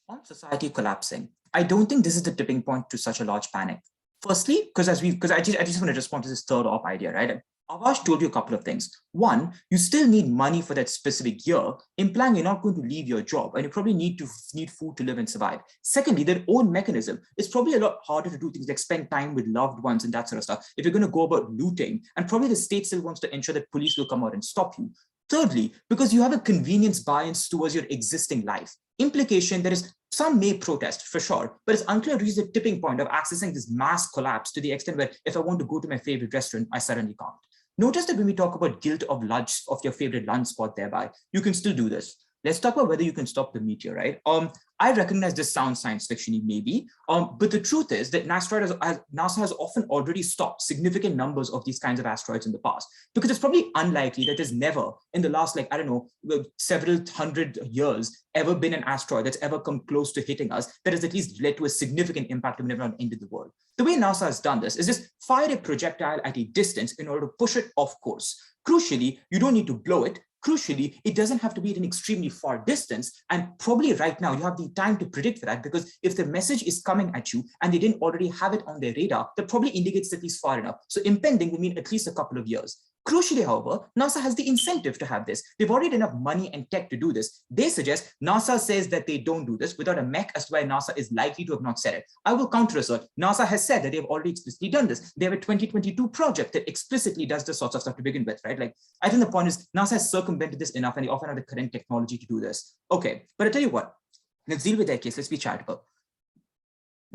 On society collapsing, I don't think this is the tipping point to such a large panic. Firstly, because I just want to respond to this third op idea, right? Avash told you a couple of things. One, you still need money for that specific year, implying you're not going to leave your job and you probably need food to live and survive. Secondly, their own mechanism is probably a lot harder to do things like spend time with loved ones and that sort of stuff. If you're going to go about looting, and probably the state still wants to ensure that police will come out and stop you. Thirdly, because you have a convenience bias towards your existing life. Implication, there is some may protest for sure, but it's unclear to reach the tipping point of accessing this mass collapse to the extent where if I want to go to my favorite restaurant, I suddenly can't. Notice that when we talk about guilt of lunch, of your favorite lunch spot thereby, you can still do this. Let's talk about whether you can stop the meteor, right? I recognize this sounds science fiction-y maybe, but the truth is that NASA has often already stopped significant numbers of these kinds of asteroids in the past, because it's probably unlikely that there's never in the last, like, I don't know, several hundred years, ever been an asteroid that's ever come close to hitting us that has at least led to a significant impact and never ended the world. The way NASA has done this is just fire a projectile at a distance in order to push it off course. Crucially, you don't need to blow it. Crucially, it doesn't have to be at an extremely far distance. And probably right now you have the time to predict for that, because if the message is coming at you and they didn't already have it on their radar, that probably indicates that it's far enough. So impending will mean at least a couple of years. Crucially, however, NASA has the incentive to have this. They've already enough money and tech to do this. They suggest NASA says that they don't do this without a mech as to why NASA is likely to have not said it. I will counter assert. NASA has said that they've already explicitly done this. They have a 2022 project that explicitly does this sorts of stuff to begin with, right? Like, I think the point is NASA has circumvented this enough and they often have the current technology to do this. Okay, but I tell you what, let's deal with their case. Let's be charitable.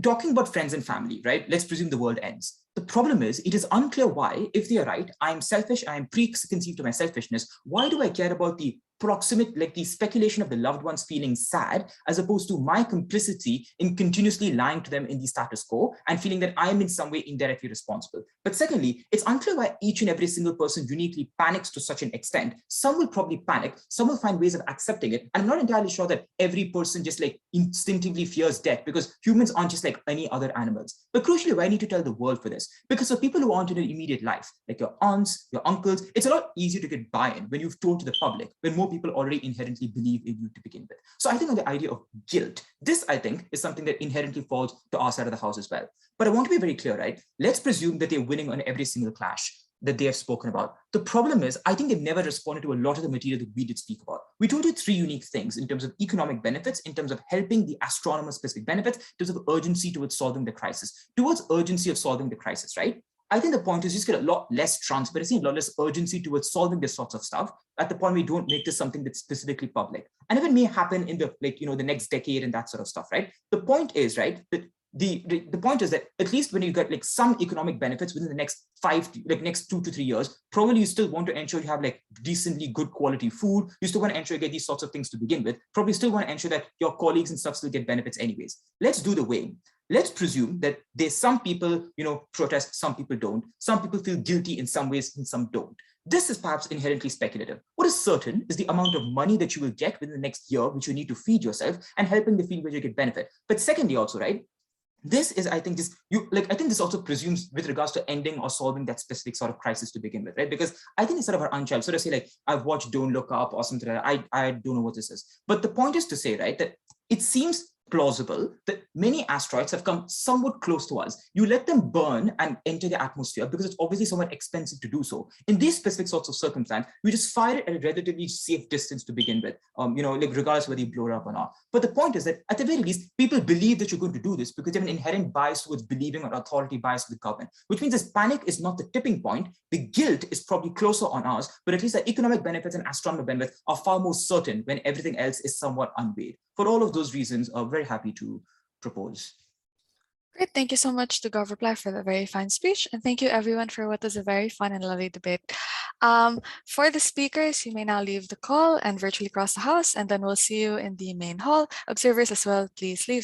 Talking about friends and family, right? Let's presume the world ends. The problem is, it is unclear why, if they are right, I'm selfish, I'm preconceived to my selfishness. Why do I care about the proximate, like the speculation of the loved ones feeling sad, as opposed to my complicity in continuously lying to them in the status quo and feeling that I am in some way indirectly responsible? But secondly, it's unclear why each and every single person uniquely panics to such an extent. Some will probably panic, some will find ways of accepting it. And I'm not entirely sure that every person just like instinctively fears death, because humans aren't just like any other animals. But crucially, why I need to tell the world for this? Because for people who aren't in an immediate life, like your aunts, your uncles, it's a lot easier to get buy-in when you've told to the public, when more people already inherently believe in you to begin with. So I think on the idea of guilt, this I think is something that inherently falls to our side of the house as well. But I want to be very clear, right? Let's presume that they're winning on every single clash that they have spoken about. The problem is, I think they've never responded to a lot of the material that we did speak about. We told you three unique things in terms of economic benefits, in terms of helping the astronomer specific benefits, in terms of urgency towards solving the crisis, towards urgency of solving the crisis, right? I think the point is just get a lot less transparency, a lot less urgency towards solving this sorts of stuff at the point we don't make this something that's specifically public. And if it may happen in the, like, you know, the next decade and that sort of stuff, right? The point is, right, that the point is that at least when you get like some economic benefits within the next next 2 to 3 years, probably you still want to ensure you have like decently good quality food. You still want to ensure you get these sorts of things to begin with. Probably still want to ensure that your colleagues and stuff still get benefits anyways. Let's do the weighing. Let's presume that there's some people, you know, protest, some people don't. Some people feel guilty in some ways and some don't. This is perhaps inherently speculative. What is certain is the amount of money that you will get within the next year, which you need to feed yourself and helping the field where you get benefit. But secondly, also, right, this is, I think, I think this also presumes with regards to ending or solving that specific sort of crisis to begin with, right? Because I think it's sort of our unchild. So to say, like, I've watched Don't Look Up or something like that. I don't know what this is. But the point is to say, right, that it seems plausible that many asteroids have come somewhat close to us. You let them burn and enter the atmosphere because it's obviously somewhat expensive to do so. In these specific sorts of circumstances, we just fire it at a relatively safe distance to begin with, you know, like regardless of whether you blow it up or not. But the point is that at the very least, people believe that you're going to do this because they have an inherent bias towards believing or authority bias with the government, which means this panic is not the tipping point. The guilt is probably closer on us, but at least the economic benefits and astronomical benefits are far more certain when everything else is somewhat unweighed. For all of those reasons, I'm very happy to propose. Great. Thank you so much to GovReply for the very fine speech. And thank you everyone for what was a very fun and lovely debate. For the speakers, you may now leave the call and virtually cross the house, and then we'll see you in the main hall. Observers as well, please leave